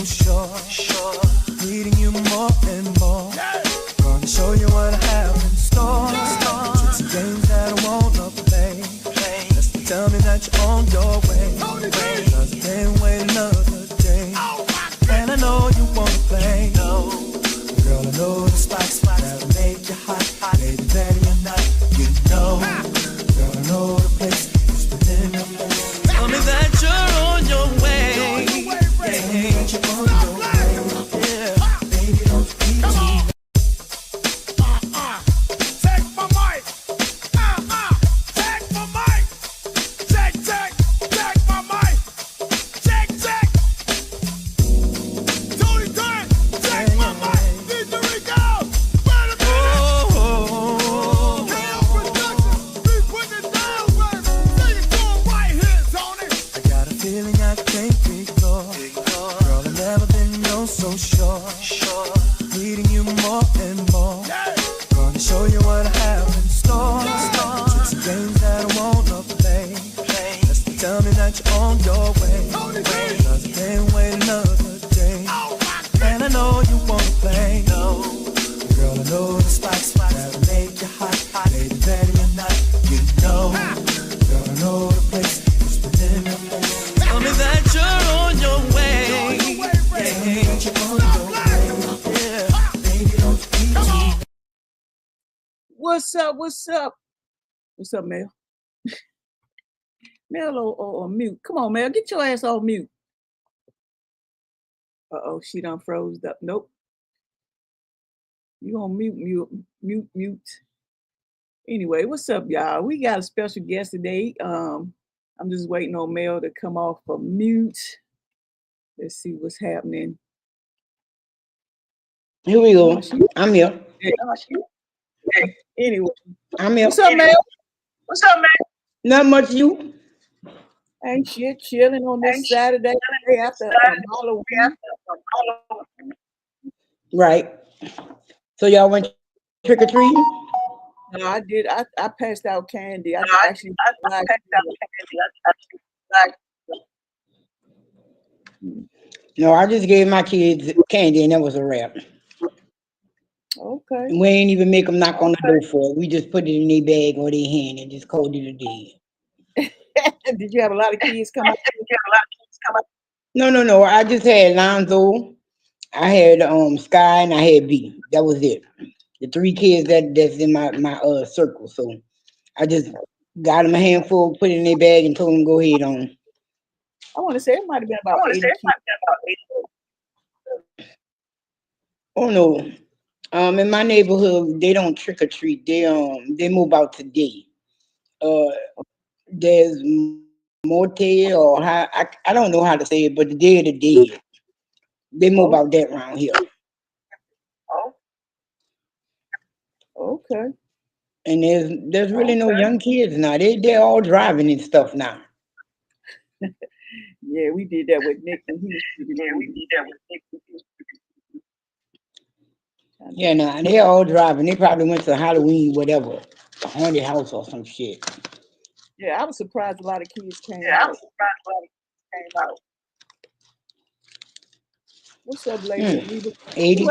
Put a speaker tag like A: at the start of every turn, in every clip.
A: so sure. Needing you more and more. Gonna show you what I have in store. Tricks and games that I wanna play. Just tell me that you're on your way. Cause I can't wait another day. And I know you wanna play. Girl, I know the spots that'll make you hot. Baby, ready or not, you know. Girl, I know the place. It's within your place. Tell me that you're on your way. Yeah, you're on your way. Yeah, baby, don't be cheap.
B: Take my mic. Take my mic. Take my mic. Take. Tony Turn. Take my mic. DJ Rico. Wait a minute. KO Productions. We putting it down, baby. Sing it to 'em right here, Tony.
A: I got a feeling I can't ignore. Girl, I've never been no so sure. Needing you more and more. Gonna show you what I have in store. Tricks and games that I wanna play. Just tell me that you're on your way. Cause I can't wait another day. And I know you wanna play. Girl, I know the spots that'll make you hot. Baby, ready or not, you know. Girl, I know the place. It's within your place. Tell me that you're on your way. Yeah, you're on your way. Yeah, baby, don't be cheap.
C: What's up? What's up? What's up, Mel? Mel or mute. Come on, Mel. Get your ass off mute. Uh-oh, she done froze up. Nope. You on mute. Anyway, what's up, y'all? We got a special guest today. I'm just waiting on Mel to come off of mute. Let's see what's happening.
D: Here we go.
C: Oh, she-
D: I'm here.
C: Anyway,
D: I'm here.
C: what's up, Mel?
D: Not much you.
C: Ain't shit, chilling on this Saturday after Halloween.
D: Right. So y'all went trick or treating?
C: No, I did. I passed out candy. I actually
D: No, I just gave my kids candy and that was a wrap.
C: Okay.
D: We ain't even make them knock on the door for it. We just put it in their bag or their hand and just called it a day.
C: Did you have a lot of kids come out?
D: No. I just had Lonzo, I had Sky, and I had B. That was it. The three kids that's in my circle. So I just got them a handful, put it in their bag, and told them go ahead on.
C: I want to say it might have been about 80 kids.
D: Oh no. In my neighborhood, they don't trick or treat. They move out today. There's Morte or how I don't know how to say it, but the Day of the Dead. They move out that round here.
C: Okay.
D: And there's really no young kids now. They're all driving and stuff now.
C: Yeah, we did that with Nick when he was
D: Yeah, now they're all driving. They probably went to Halloween, whatever, haunted house or some shit.
C: Yeah, I was surprised a lot of kids came out. What's up, lady?
D: 80.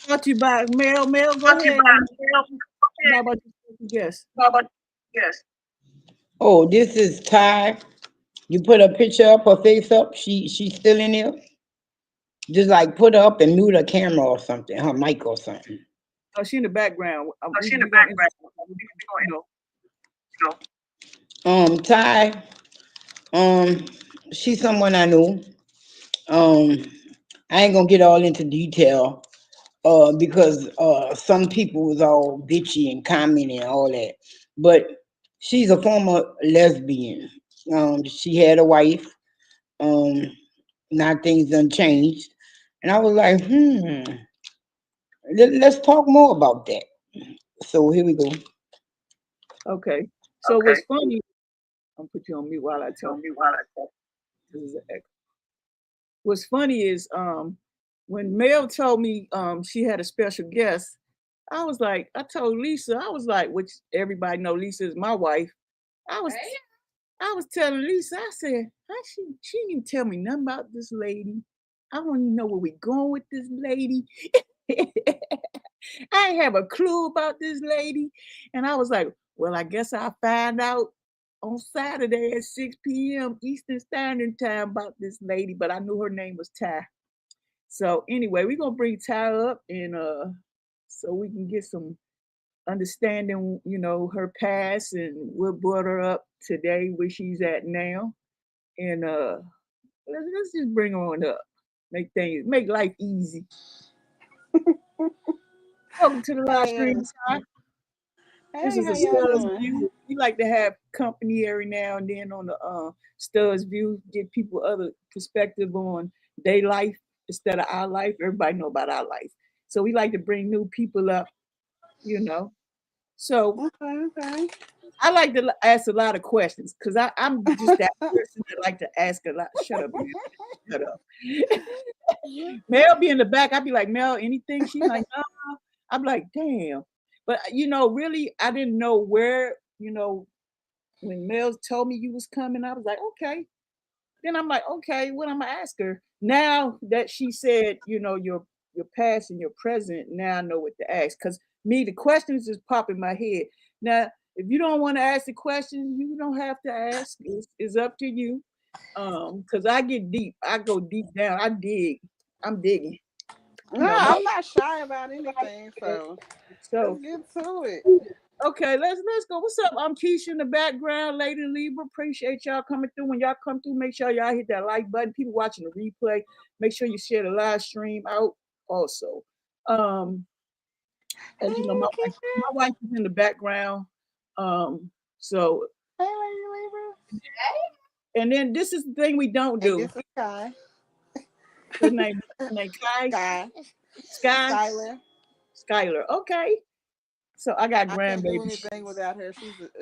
C: Brought to you by Mel. Mel, go ahead. How about your guest?
D: Oh, this is Ty. You put her picture up, her face up. She's still in there. Just like put her up and mute her camera or something, her mic or something.
C: Oh, she in the background.
D: Ty. She's someone I know. I ain't gonna get all into detail. Because some people was all bitchy and commenting and all that. But she's a former lesbian. She had a wife. Now things done changed. And I was like, let's talk more about that. So here we go.
C: Okay. So what's funny, I'll put you on mute while I tell you. This is an echo. What's funny is when Mel told me she had a special guest, I told Lisa, which everybody know Lisa is my wife. I was telling Lisa, I said, how she didn't even tell me nothing about this lady. I don't even know where we going with this lady. I ain't have a clue about this lady. And I was like, well, I guess I'll find out on Saturday at 6 p.m. Eastern Standard Time about this lady, but I knew her name was Ty. So anyway, we're gonna bring Ty up and so we can get some understanding, her past and what brought her up today, where she's at now. And let's just bring her on up. Make life easy. Welcome to the live stream,
E: Hey,
C: Ty. This
E: hey,
C: is
E: how
C: a
E: y'all
C: Studs
E: doing?
C: View. We like to have company every now and then on the Studs View, give people other perspective on their life instead of our life. Everybody know about our life. So we like to bring new people up, you know. So
E: Okay, okay.
C: I like to ask a lot of questions because I'm just that person that like to ask a lot. Shut up, man. Shut up. Mel be in the back. I'd be like, Mel, anything? She like, no. I'm like, damn. But really, I didn't know where, when Mel told me you was coming, I was like, okay. Then I'm like, okay, what I'm gonna ask her? Now that she said, your past and your present, now I know what to ask. Cause me, the questions just pop in my head. Now, if you don't want to ask the questions, you don't have to ask. It's up to you. Because I get deep. I go deep down. I dig. I'm digging.
E: No,
C: My
E: I'm not shy about anything, so let's
C: so
E: get to it.
C: okay, let's go. What's up? I'm Keisha in the background, Lady Libra. Appreciate y'all coming through. When y'all come through, make sure y'all hit that like button. People watching the replay, make sure you share the live stream out also. Um, as you know,
E: Hey,
C: my
E: Keisha.
C: wife is in the background. So
E: Hey, Lady Libra.
C: and then this is the thing we don't
E: And
C: do.
E: this is Sky.
C: Her name Kai,
E: Sky.
C: Sky,
E: Skylar.
C: Skylar. Okay. So I got
E: I can't do
C: grandbabies.
E: anything without her.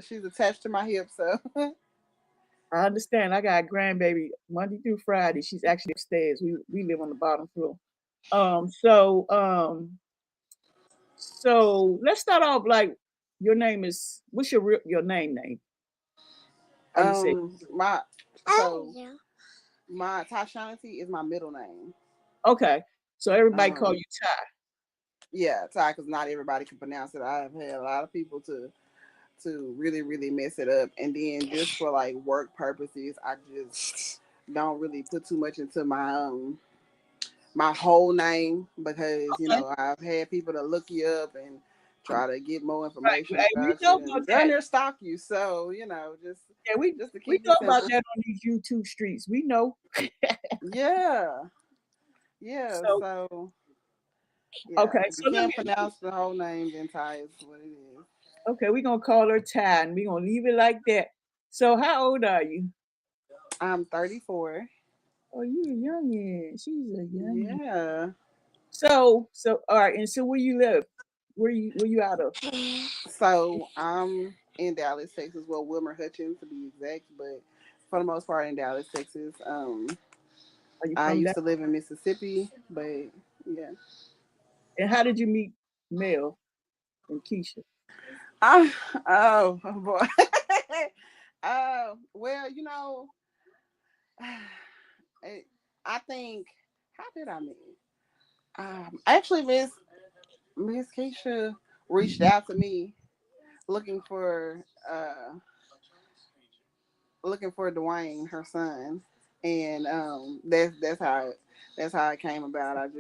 E: She's attached to my hip, so
C: I understand. I got a grandbaby Monday through Friday. She's actually upstairs. We live on the bottom floor. Um, so um, so let's start off like your name is what's your name? How you say it?
E: my so my Tyshanity is my middle name.
C: Okay. So everybody call
E: Um
C: you Ty.
E: yeah, Ty, because not everybody can pronounce it. I've had a lot of people to really really mess it up, and then just for like work purposes I just don't really put too much into my whole name, because
C: Okay.
E: I've had people to look you up and try to get more
C: Right.
E: information
C: Hey, we
E: about
C: know
E: you
C: about
E: and
C: that.
E: darn near stalk you, so just
C: Yeah,
E: just to
C: we
E: keep
C: know
E: it
C: about
E: simple.
C: that on these YouTube streets. We know.
E: Yeah, yeah,
C: So
E: so yeah,
C: okay.
E: if you
C: So let me
E: can't pronounce the whole name, then Ty is what it is.
C: okay, we're gonna call her Ty and we're gonna leave it like that. So how old are you?
E: I'm 34.
C: Oh, you a youngin. She's a youngin.
E: Yeah.
C: So all right, and so where you live? Where you out of?
E: So I'm in Dallas, Texas. Well, Wilmer Hutchins to be exact, but for the most part in Dallas, Texas.
C: Are you
E: I
C: from
E: used
C: that?
E: to live in Mississippi, but yeah.
C: And how did you meet Mel and Keisha?
E: Oh boy. Well, I I think, how did I meet? Actually, Miss Keisha reached out to me looking for uh looking for Dwayne, her son, and that's how it came about.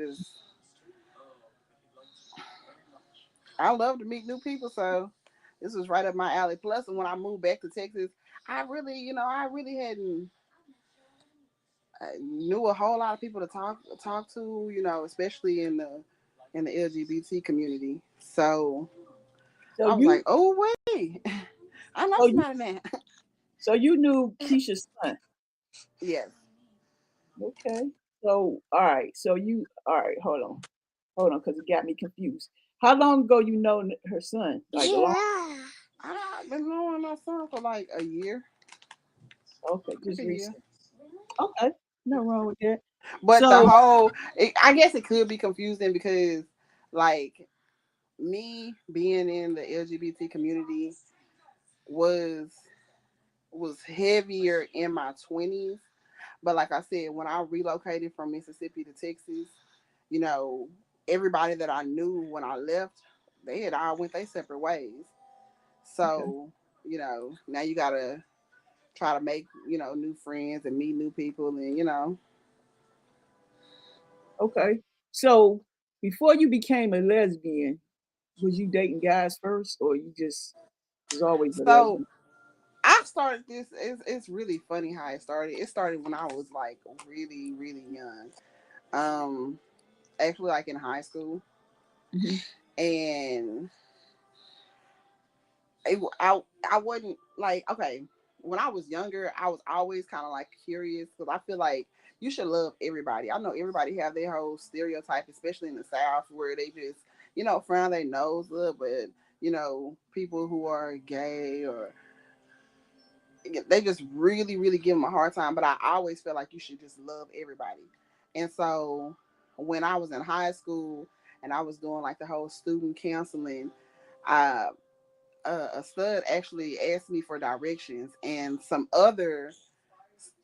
E: I love to meet new people, so this was right up my alley. Plus, when I moved back to Texas, I really hadn't knew a whole lot of people to talk to, especially in the LGBT community. So
C: So
E: I was like,
C: you
E: oh wait, I know
C: so you
E: somebody now.
C: so you knew Keisha's son.
E: Yes.
C: Okay. So all right. So you all right, hold on, because it got me confused. How long ago you know her son? Like a long
E: I've been knowing my son for like a year,
C: okay,
E: like
C: just
E: a year.
C: recent. Okay. No wrong with that.
E: But
C: So
E: I guess it could be confusing because, like, me being in the LGBT community was was heavier in my 20s. But like I said, when I relocated from Mississippi to Texas, you know, everybody that I knew when I left, they had all went their separate ways.
C: Okay.
E: So, now you gotta try to make, new friends and meet new people and,
C: Okay. So before you became a lesbian, was you dating guys first, or you just was always a
E: so
C: lesbian?
E: I started this. It's really funny how it started. It started when I was like really, really young. Um, Actually, like in high school,
C: Hmm.
E: and I wasn't like, okay. When I was younger, I was always kind of like curious because I feel like you should love everybody. I know everybody have their whole stereotype, especially in the South, where they just frown their nose up, but people who are gay or they just really, really give them a hard time. But I always feel like you should just love everybody. And so when I was in high school and I was doing like the whole student counseling, I, a stud actually asked me for directions, and some other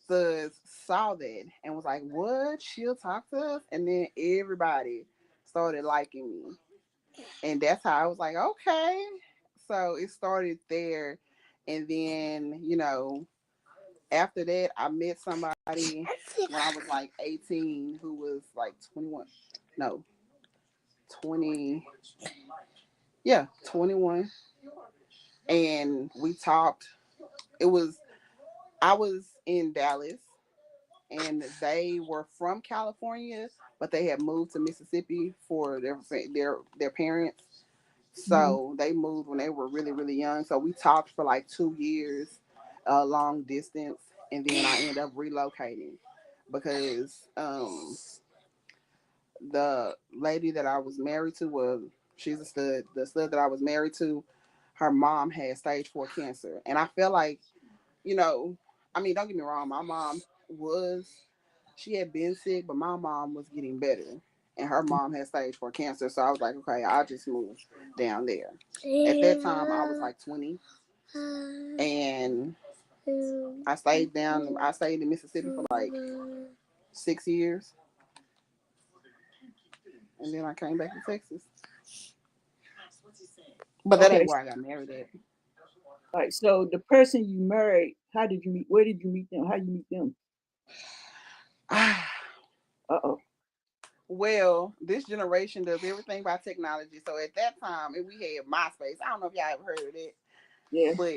E: studs saw that and was like, "What? She'll talk to us?" And then everybody started liking me, and that's how I was like, "Okay." So it started there, and then after that, I met somebody when I was like 18 who was like 21. No, 20. Yeah, 21. And we talked. It was, I was in Dallas and they were from California, but they had moved to Mississippi for their parents.
C: Hmm.
E: So they moved when they were really, really young. So we talked for like 2 years, long distance. And then I ended up relocating because the lady that I was married to was she's a stud. The stud that I was married to, her mom had stage 4 cancer, and I felt like you know, I mean, don't get me wrong, my mom was she had been sick, but my mom was getting better, and her mom had stage 4 cancer. So I was like, okay, I'll just move down there. At that time, I was like 20, and I stayed in Mississippi for like 6 years, and then I came back to Texas. But that
C: Okay.
E: ain't where I got married at.
C: All right. So the person you married, how did you meet? Where did you meet them? How you meet them? Uh oh.
E: Well, this generation does everything by technology. So at that time, and we had MySpace. I don't know if y'all ever heard of it,
C: Yeah.
E: but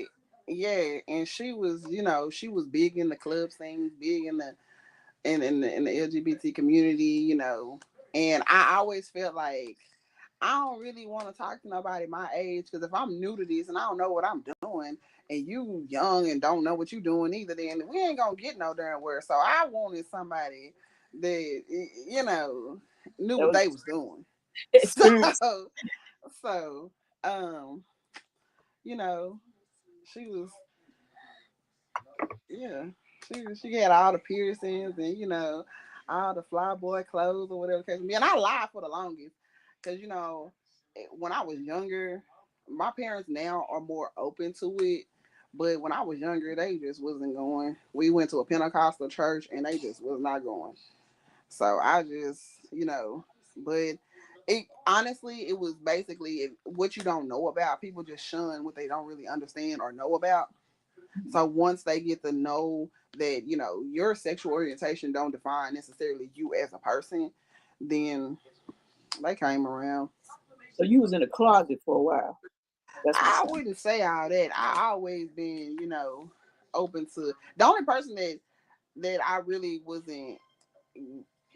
E: yeah, and she was, she was big in the club scene, big in the in the LGBT community, and I always felt like I don't really want to talk to nobody my age because if I'm new to this and I don't know what I'm doing, and you young and don't know what you doing either, then we ain't gonna get no darn where. So I wanted somebody that knew
C: That
E: what
C: was
E: they was doing. So
C: experience.
E: so um, you know, she was yeah, she had all the piercings and all the fly boy clothes or whatever the case may be. And I lied for the longest because when I was younger, my parents now are more open to it. But when I was younger, they just wasn't going. We went to a Pentecostal church and they just was not going. So I just, but it honestly, it was basically what you don't know about. People just shun what they don't really understand or know about. So once they get to know that, your sexual orientation don't define necessarily you as a person, then they came around.
C: So you was in a closet for a while. That's what
E: I
C: you're saying.
E: wouldn't say all that. I always been, open to the only person that I really wasn't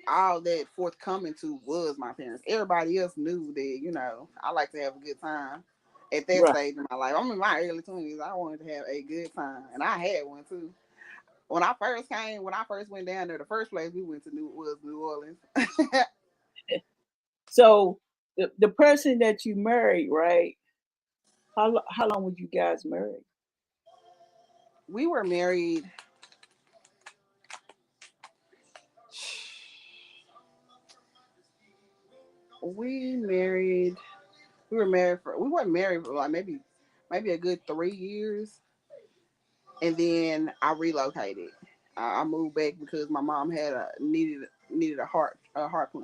E: all that forthcoming to was my parents. Everybody else knew that, I like to have a good time. At that
C: Right.
E: stage in my life, I'm in my early 20s. I wanted to have a good time, and I had one too. When I first went down there, the first place we went to was New Orleans.
C: So the person that you married, right? How long were you guys married?
E: We were married. We married. We were married for. We weren't married for like maybe a good 3 years. and then I relocated. I moved back because my mom had a needed a heart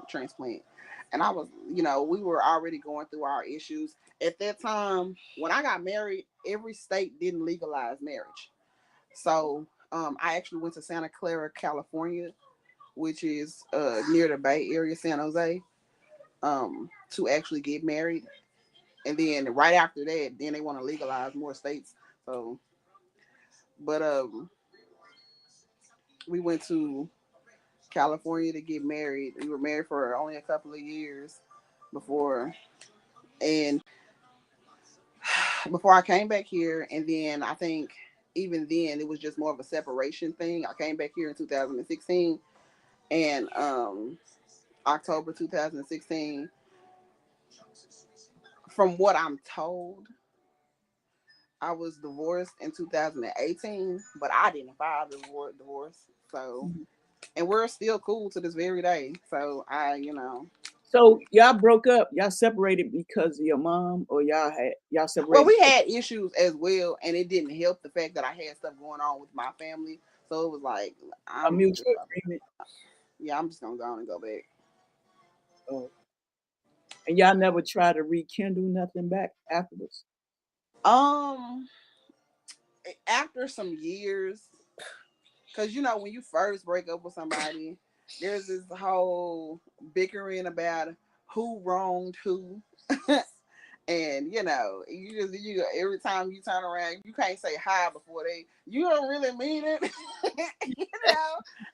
E: transplant, and I was, we were already going through our issues at that time. When I got married, every state didn't legalize marriage, so I actually went to Santa Clara, California, which is near the Bay Area, San Jose, to actually get married. And then right after that, then they want to legalize more states. So, but we went to California to get married. We were married for only a couple of years before, and before I came back here, and then I think even then it was just more of a separation thing. I came back here in 2016, and October 2016. From what I'm told, I was divorced in 2018, but I didn't file the divorce. So,
C: Mhm.
E: and we're still cool to this very day. So
C: So y'all broke up, y'all separated because of your mom, or y'all
E: well,
C: separated
E: we had issues as well, and it didn't help the fact that I had stuff going on with my family. So it was like,
C: a
E: I'm just,
C: mutual agreement?
E: yeah, I'm just gonna go on and go back.
C: Oh, and y'all never try to rekindle nothing back afterwards?
E: Um, after some years, because when you first break up with somebody, there's this whole bickering about who wronged who. And you every time you turn around, you can't say hi before you don't really mean it.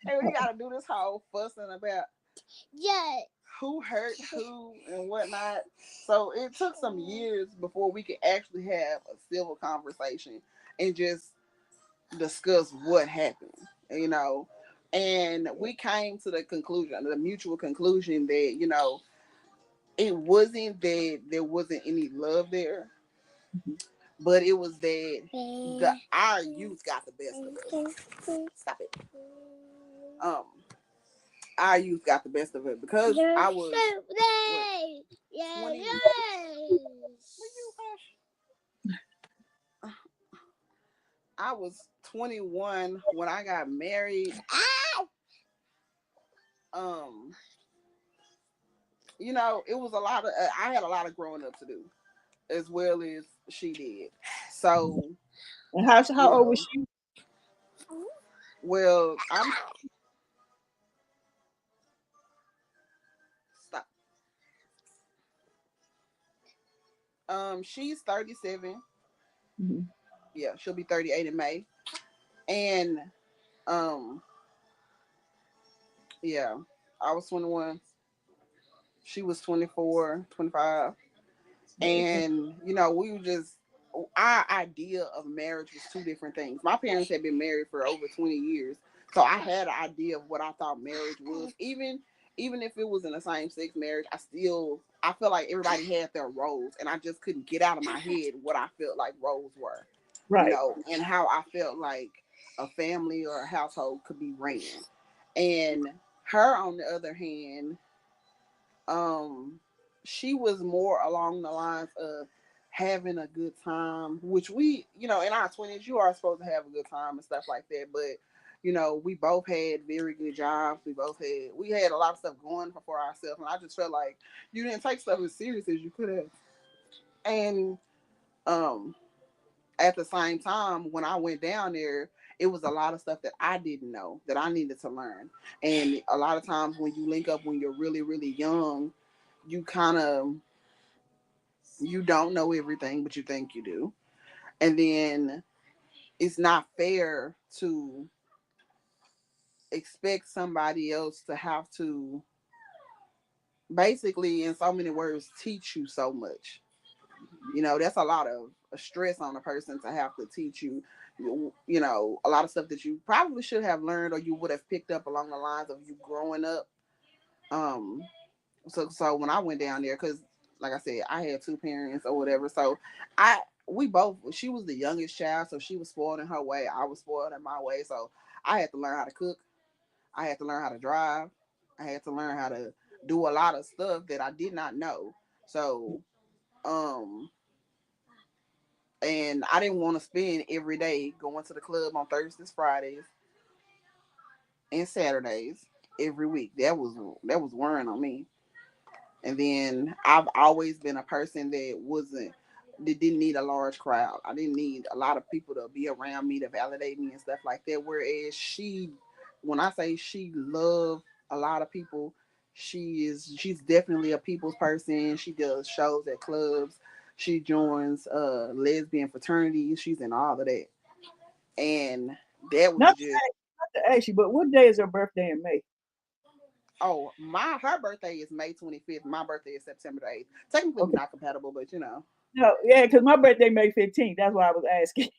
E: And we gotta do this whole fussing about who hurt who and whatnot. So it took some years before we could actually have a civil conversation and just discuss what happened, you know. And we came to the mutual conclusion that, it wasn't that there wasn't any love there,
C: Mhm.
E: but it was that our youth got the best of us. Stop it. Um, our youth got the best of it because I was what, 20. I was 21 when I got married. Um, it was a lot of I had a lot of growing up to do as well as she did. So,
C: And how
E: you
C: old was
E: know,
C: she?
E: well, I'm stop. She's 37.
C: Mhm.
E: Yeah, she'll be 38 in May. And um, yeah, I was 21. She was 24, 25. And we were just our idea of marriage was two different things. My parents had been married for over 20 years, so I had an idea of what I thought marriage was. Even if it was in a same-sex marriage, I felt like everybody had their roles, and I just couldn't get out of my head what I felt like roles were,
C: Right.
E: and how I felt like a family or a household could be ran. And her, on the other hand, um she was more along the lines of having a good time, which we, in our 20s, you are supposed to have a good time and stuff like that. But we both had very good jobs. We had a lot of stuff going for ourselves, and I just felt like you didn't take stuff as serious as you could have. And um at the same time, when I went down there, it was a lot of stuff that I didn't know that I needed to learn. And a lot of times when you link up when you're really, really young, you kind of you don't know everything, but you think you do. And then it's not fair to expect somebody else to have to basically, in so many words, teach you so much. That's a lot of stress on a person to have to teach you, a lot of stuff that you probably should have learned or you would have picked up along the lines of you growing up. Um, so when I went down there, because like I said, I had two parents or whatever. So I we both she was the youngest child, so she was spoiled in her way. I was spoiled in my way. So I had to learn how to cook. I had to learn how to drive. I had to learn how to do a lot of stuff that I did not know. So um And I didn't want to spend every day going to the club on Thursdays, Fridays, and Saturdays every week. That was wearing on me. And then I've always been a person that didn't need a large crowd. I didn't need a lot of people to be around me to validate me and stuff like that. Whereas when I say she loved a lot of people, she's definitely a people's person. She does shows at clubs. She joins lesbian fraternities. She's in all of that. And that was
C: Not
E: just
C: to ask you, but what day is her birthday in May?
E: oh my her birthday is May 25th. My birthday is September the 8th. Technically we're
C: Okay.
E: not compatible, but
C: No, yeah, because my birthday May 15th. That's why I was asking.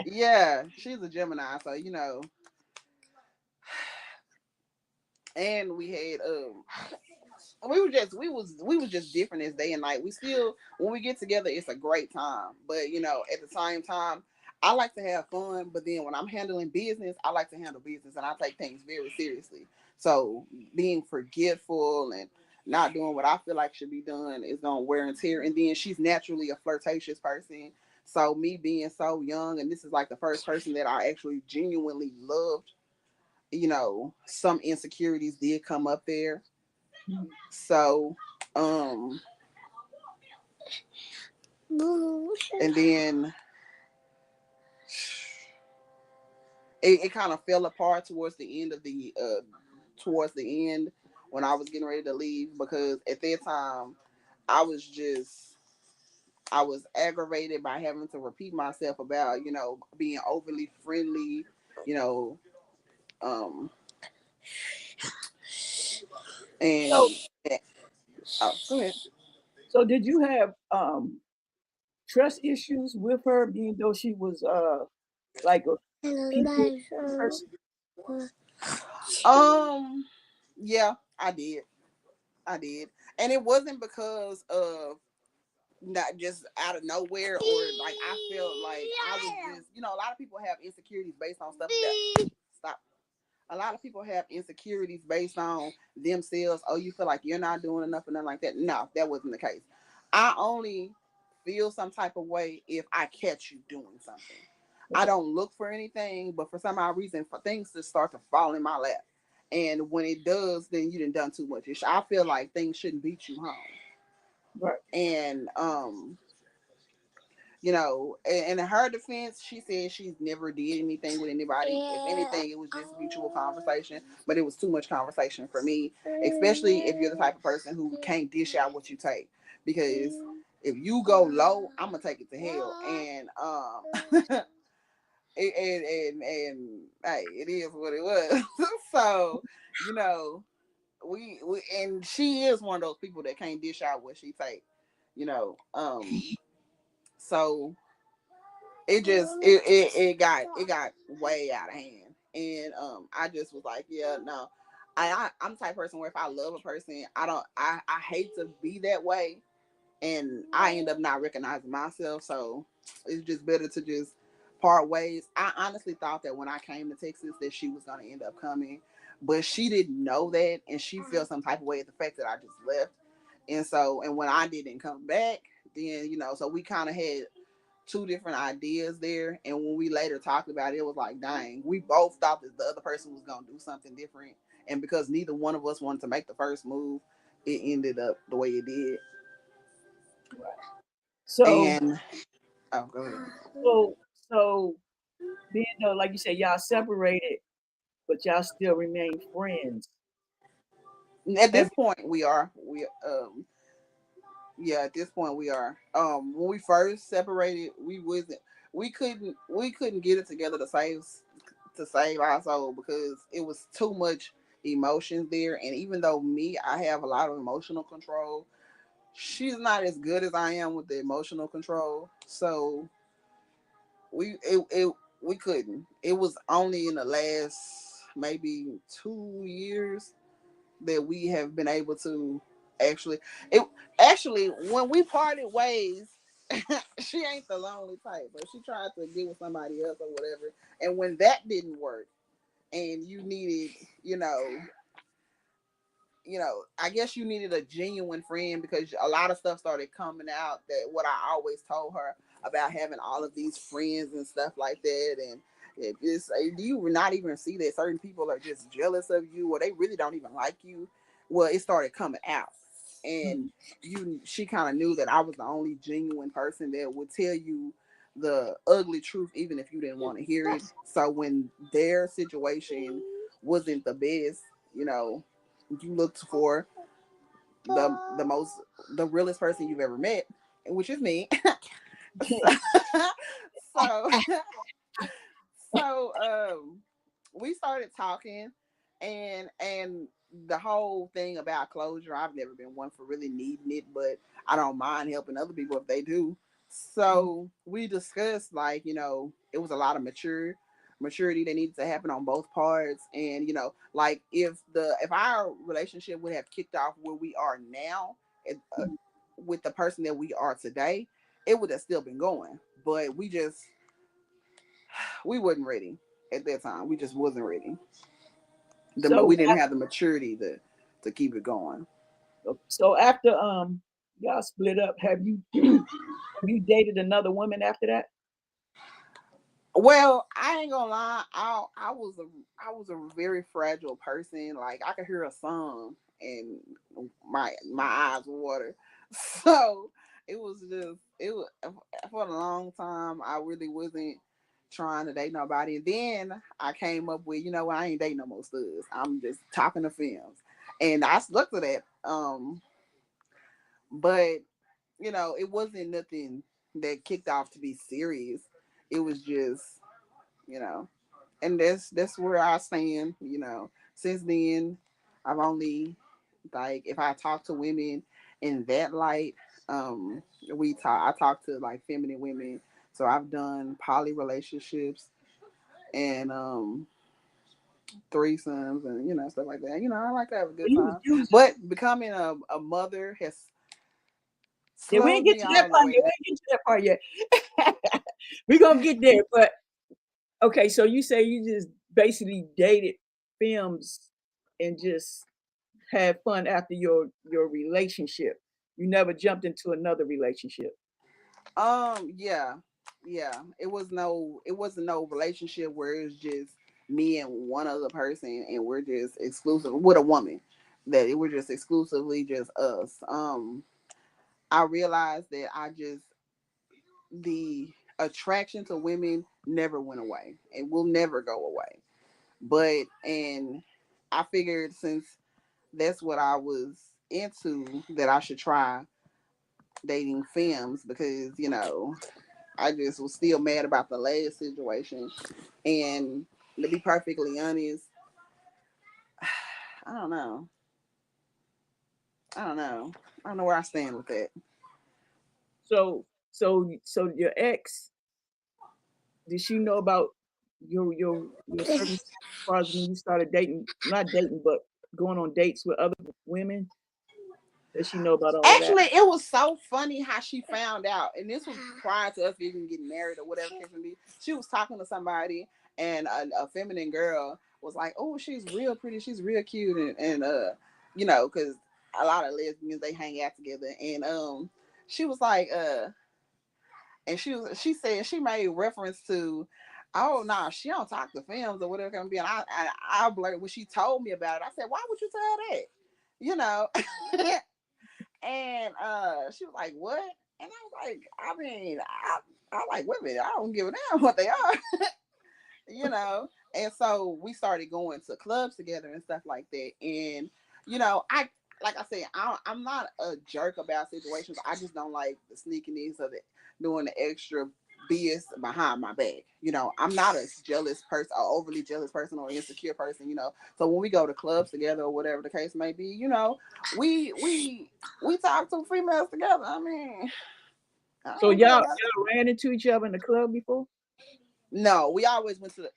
E: yeah, she's a Gemini, so and we had we was just different as day and night. We still when we get together it's a great time. But at the same time, I like to have fun, but then when I'm handling business, I like to handle business and I take things very seriously. So being forgetful and not doing what I feel like should be done is gonna wear and tear. And then she's naturally a flirtatious person. So me being so young, and this is like the first person that I actually genuinely loved, some insecurities did come up there. So, and then it kind of fell apart towards the end when I was getting ready to leave because at that time I was just I was aggravated by having to repeat myself about being overly friendly, you know, um,
C: So,
E: and oh, go ahead.
C: so did you have trust issues with her, even though she was like a people person?
E: Um, yeah, I did, and it wasn't because of not just out of nowhere or like I felt like I was just a lot of people have insecurities based on stuff that stop. A lot of people have insecurities based on themselves. Oh, you feel like you're not doing enough or nothing like that. No, that wasn't the case. I only feel some type of way if I catch you doing something. I
C: Okay,
E: don't look for anything, but for some odd reason, for things to start to fall in my lap. And when it does, then you done too much. I feel like things shouldn't beat you home.
C: right.
E: And in her defense, she said she's never did anything with anybody. If anything, it was just mutual conversation, but it was too much conversation for me, especially if you're the type of person who can't dish out what you take. Because if you go low, I'm gonna take it to hell, and and hey, it is what it was. So, you know, we and she is one of those people that can't dish out what she take. You know, so it got way out of hand, and I just was like, yeah, no. I'm the type of person where if I love a person, I hate to be that way, and I end up not recognizing myself. So it's just better to just part ways. I honestly thought that when I came to Texas that she was gonna end up coming, but she didn't know that, and she felt some type of way at the fact that I just left. And when I didn't come back, then so we kind of had two different ideas there. And when we later talked about it, it was like, dang, we both thought that the other person was gonna do something different. And because neither one of us wanted to make the first move, it ended up the way it did.
C: So,
E: And oh, go ahead.
C: so, so, being though, like you said, y'all separated, but y'all still remain friends.
E: At
C: Have
E: this point, we are. Yeah, at this point we are. When we first separated, we couldn't get it together to save our soul because it was too much emotions there. And even though I have a lot of emotional control, she's not as good as I am with the emotional control. So we couldn't. It was only in the last maybe 2 years that we have been able to actually it actually when we parted ways. She ain't the lonely type, but she tried to get with somebody else or whatever. And when that didn't work, and you needed, you know, I guess you needed a genuine friend because a lot of stuff started coming out that what I always told her. about having all of these friends and stuff like that. And if it's, do you not even see that certain people are just jealous of you, or they really don't even like you? Well, it started coming out, and she kind of knew that I was the only genuine person that would tell you the ugly truth, even if you didn't want to hear it. So when their situation wasn't the best, you know, you looked for the most the realest person you've ever met, which is me. so so we started talking, and the whole thing about closure, I've never been one for really needing it, but I don't mind helping other people if they do. So we discussed, like, you know, it was a lot of maturity that needed to happen on both parts. And, you know, like if our relationship would have kicked off where we are now, with the person that we are today, it would have still been going. But we wasn't ready at that time. We just wasn't ready. We
C: So
E: didn't have the maturity to keep it going.
C: so after y'all split up, have you have you dated another woman after that?
E: Well, I ain't gonna lie. I was a very fragile person. Like, I could hear a song and my eyes water. So it was for a long time. I really wasn't trying to date nobody. And then I came up with, you know what, I ain't dating no more studs. I'm just talking to films, and I stuck to that. But you know, it wasn't nothing that kicked off to be serious. It was just, you know, and that's where I stand. You know, since then, I've only, like, if I talk to women in that light, I talk to like feminine women. So I've done poly relationships and threesomes and, you know, stuff like that. You know, I like to have a good time.
C: You was
E: But becoming a mother has
C: yeah, we ain't
E: slowed
C: get
E: me
C: to that
E: all the
C: part
E: way
C: yet. We
E: down.
C: ain't get to that part yet. We're gonna get there, but okay, so you say you just basically dated films and just had fun after your relationship. You never jumped into another relationship.
E: Yeah, yeah. It wasn't no relationship where it's just me and one other person, and we're just exclusive with a woman. That it was just exclusively just us. I realized that the attraction to women never went away. It will never go away. And I figured, since that's what I was into, that I should try dating femmes, because, you know, I just was still mad about the last situation. And to be perfectly honest, I don't know. I don't know. I don't know where I stand with that.
C: So your ex, did she know about your circumstances as far as when you started dating, not dating, but going on dates with other women? Does she know about all of that?
E: Actually, it was so funny how she found out, and this was prior to us even getting married or whatever case may be. She was talking to somebody, and a feminine girl was like, "Oh, she's real pretty. She's real cute," and you know, because a lot of lesbians, they hang out together, and she was like, and she said, she made reference to, oh no, nah, she don't talk to films or whatever it can be. And I blurted, when she told me about it, I said, why would you tell that? You know. And she was like, what? And I was like, I mean, I like women. I don't give a damn what they are. You know. And so we started going to clubs together and stuff like that. And, you know, like I said, I'm not a jerk about situations. I just don't like the sneakiness of it, doing the extra BS behind my back. You know, I'm not a jealous person, or overly jealous person, or insecure person. You know, so when we go to clubs together or whatever the case may be, you know, we talk to females together. I mean, I
C: So
E: don't care about.
C: y'all ran into each other in the club before?
E: No, we always went to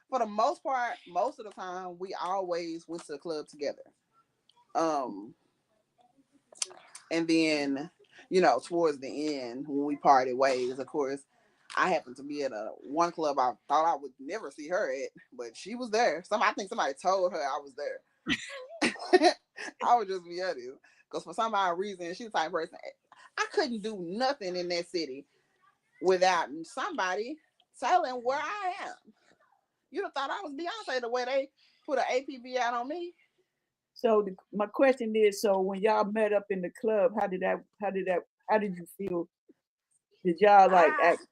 E: for the most part, most of the time, we always went to the club together. Um, and then, you know, towards the end, when we parted ways, of course, I happened to be at a one club I thought I would never see her at, but she was there. I think somebody told her I was there. I would just be honest, because for some odd reason, she was the type of person, I couldn't do nothing in that city without somebody telling where I am. You'd have thought I was Beyonce the way they put an APB out on me.
C: So my question is, so when y'all met up in the club, how did you feel? Did y'all like
E: I
C: act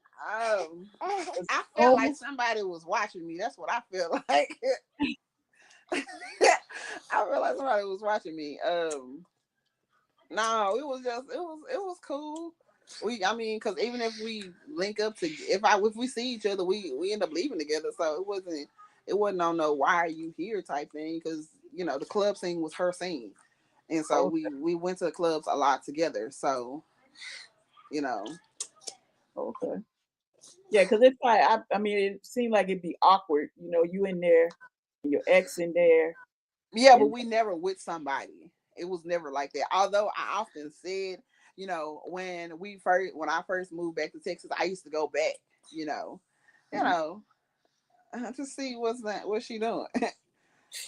C: was
E: I
C: it
E: felt like
C: normal?
E: somebody was watching me. That's what I feel like. I felt like somebody was watching me. No, it was cool. I mean, because even if we link up to, if we see each other, we end up leaving together. So it wasn't on no why are you here type thing. Because the club scene was her scene, and so
C: Oh,
E: we went to the clubs a lot together. So you know,
C: okay. Yeah, because it's like I mean, it seemed like it'd be awkward. You in there, and your ex in there,
E: yeah, but
C: and
E: we never with somebody. It was never like that. Although I often said, when I first moved back to Texas, I used to go back. You know, you
C: Mhm.
E: know, to see what she doing.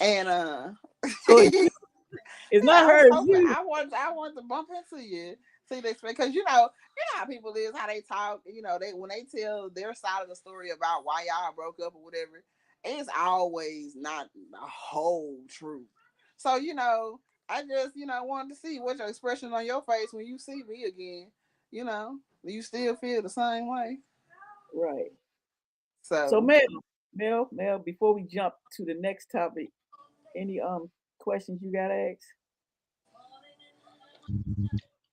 E: And
C: So
E: yeah,
C: it's not
E: I was
C: her, it's
E: hoping
C: you.
E: I want to bump into you, see this because how people is, how they talk. They when they tell their side of the story about why y'all broke up or whatever, it's always not the whole truth. So I just wanted to see what your expression on your face when you see me again. Do you still feel the same way?
C: Right. So
E: So
C: Mel, before we jump to the next topic, any questions you gotta ask?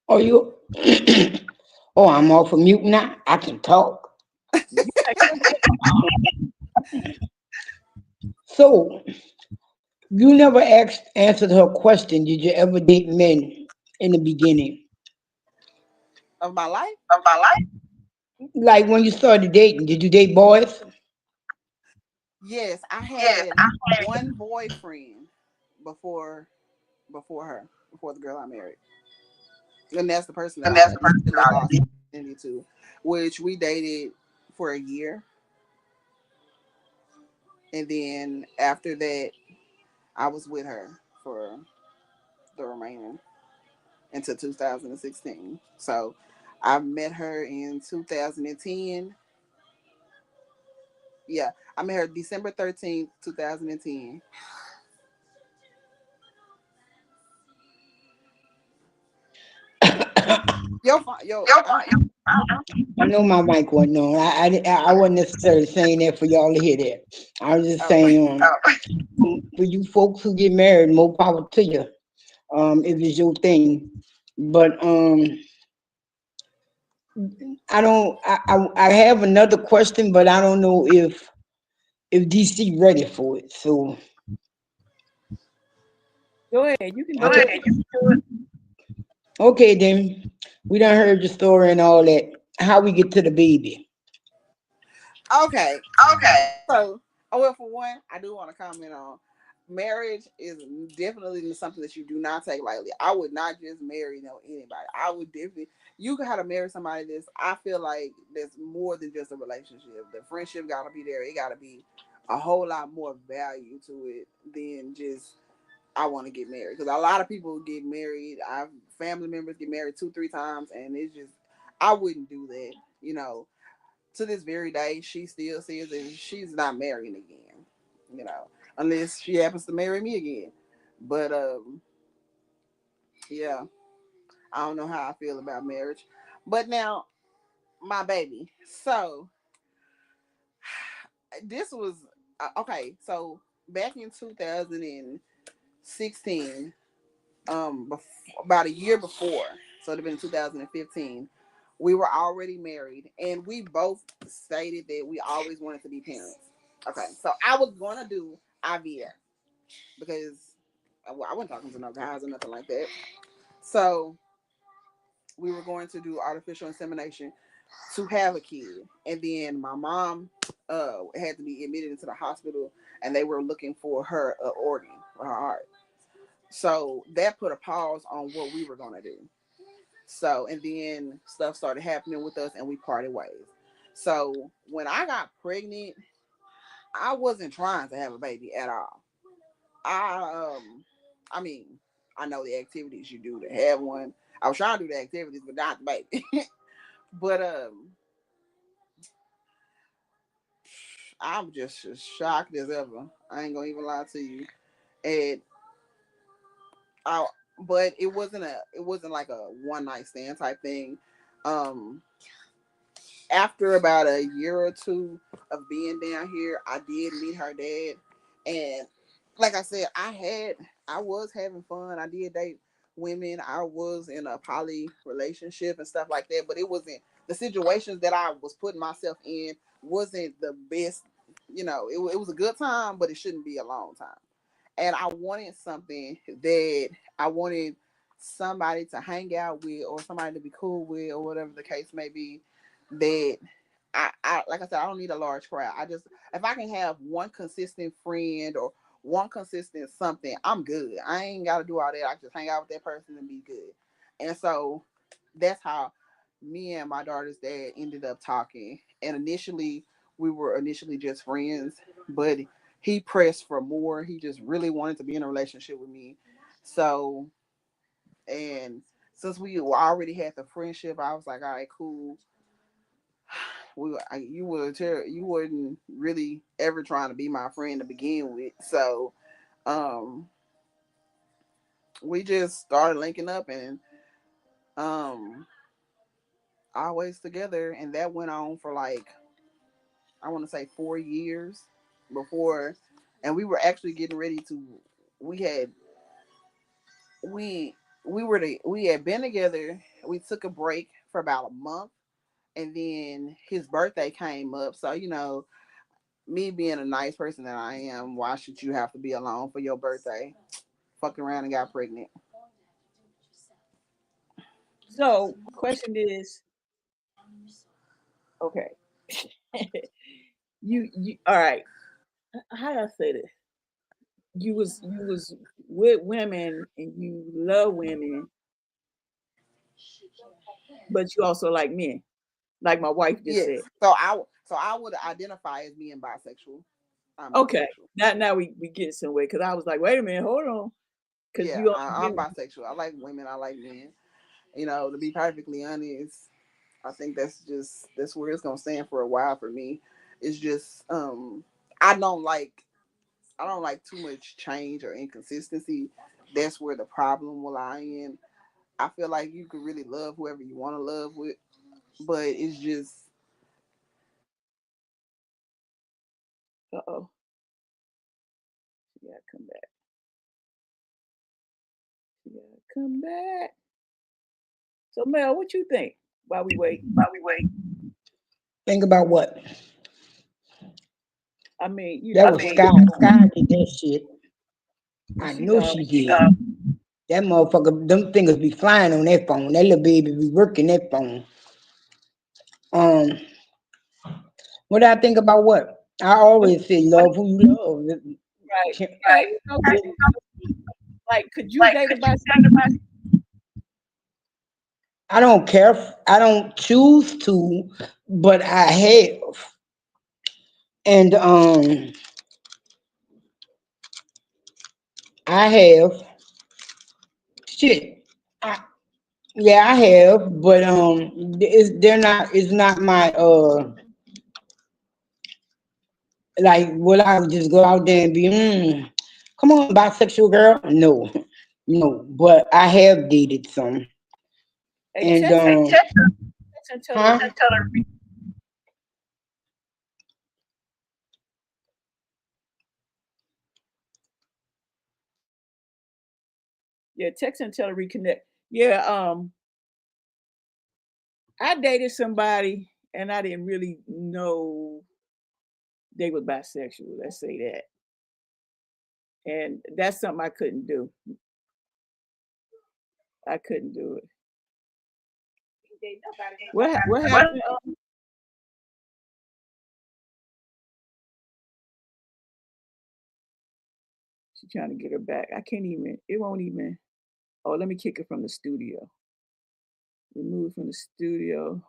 D: Are you? Oh, I'm off of mute now. I can talk.
C: Yeah,
D: So you never answered her question. Did you ever date men in the beginning?
E: of my life.
D: Like when you started dating, did you date boys?
E: Yes, I had one boyfriend before before the girl I married, and that's the person that I initially lost virginity to, which we dated for a year, and then after that, I was with her for the remaining until 2016. So I met her in 2010. Yeah, I met her December 13th, 2010.
D: I know my mic wasn't on. I wasn't necessarily saying that for y'all to hear that. I was just
E: Oh,
D: saying, for you folks who get married, more power to you. If it's your thing. But I don't. I have another question, but I don't know if DC ready for it. So
C: go ahead. You can
D: I
C: do
D: can.
C: it.
D: Okay, then we done heard the story and all that. How we get to the baby?
E: okay. So, well, for one, I do want to comment on marriage is definitely something that you do not take lightly. I would not just marry anybody. I would definitely. You got to marry somebody that's. I feel like that's more than just a relationship. The friendship got to be there. It got to be a whole lot more value to it than just I want to get married. Because a lot of people get married. I've family members get married 2, 3 times, and it's just I wouldn't do that. To this very day, she still says that she's not marrying again, unless she happens to marry me again. But yeah, I don't know how I feel about marriage. But now, my baby. So this was okay. So back in 2016, about a year before, so it'd have been 2015. We were already married, and we both stated that we always wanted to be parents. Okay, so I was gonna do IVF because I wasn't talking to no guys or nothing like that. So we were going to do artificial insemination to have a kid, and then my mom had to be admitted into the hospital, and they were looking for her organ for her heart. So that put a pause on what we were gonna do. So and then stuff started happening with us, and we parted ways. So when I got pregnant, I wasn't trying to have a baby at all. I mean, I know the activities you do to have one. I was trying to do the activities, but not the baby. But I'm just as shocked as ever. I ain't gonna even lie to you. And I, but it wasn't like a one night stand type thing. Um, After about a year or two of being down here, I did meet her dad, and like I said, I was having fun. I did date women. I was in a poly relationship and stuff like that, but it wasn't the situations that I was putting myself in wasn't the best. It was a good time, but it shouldn't be a long time. And I wanted something that I wanted somebody to hang out with or somebody to be cool with or whatever the case may be. That I like I said, I don't need a large crowd. I just if I can have one consistent friend or one consistent something, I'm good. I ain't gotta do all that. I just hang out with that person and be good. And so that's how me and my daughter's dad ended up talking. And initially we were initially just friends, but he pressed for more. He just really wanted to be in a relationship with me. So and since we already had the friendship, I was like, all right, cool. You wasn't really ever trying to be my friend to begin with. So um we just started linking up and um always together, and that went on for like I want to say 4 years before, and we were actually getting ready to we had we we had been together. We took a break for about a month, and then his birthday came up. So me being a nice person that I am, why should you have to be alone for your birthday? Fucked around and got pregnant.
C: So, question is, okay, you all right? How do I say this? You was with women and you love women, but you also like men, like my wife just
E: Yes.
C: said.
E: So I would identify as being bisexual. I'm
C: Okay,
E: bisexual.
C: now we get somewhere because I was like, wait a minute, hold on, because
E: Yeah,
C: you
E: I'm bisexual. I like women. I like men. To be perfectly honest, I think that's where it's gonna stand for a while for me. It's just I don't like I don't like too much change or inconsistency. That's where the problem will lie in. I feel like you can really love whoever you want to love with, but it's just
C: uh-oh, she gotta come back. She gotta come back. So Mel, what you think while we wait?
D: Think about what?
C: I mean,
D: That was Sky. Sky did that shit. I
C: she
D: know she did. That motherfucker, them fingers be flying on that phone. That little baby be working that phone. Um, what I think about what? I always say love who you love.
C: right.
D: Can't-
C: Now you know, like, could you date a bisexual?
D: I don't care. I don't choose to, but I have. And I have shit. I, yeah, I have, but they're not. It's not my like. Will I just go out there and be come on, bisexual girl? No, no. But I have dated some,
C: Hey,
D: and
C: text and tell her,
D: huh?
C: yeah, text and tell her reconnect. Yeah, I dated somebody and I didn't really know they were bisexual. Let's say that, and that's something I couldn't do. I couldn't do it. What happened? She's trying to get her back. I can't even. It won't even. Oh, let me kick her from the studio. Remove from the studio.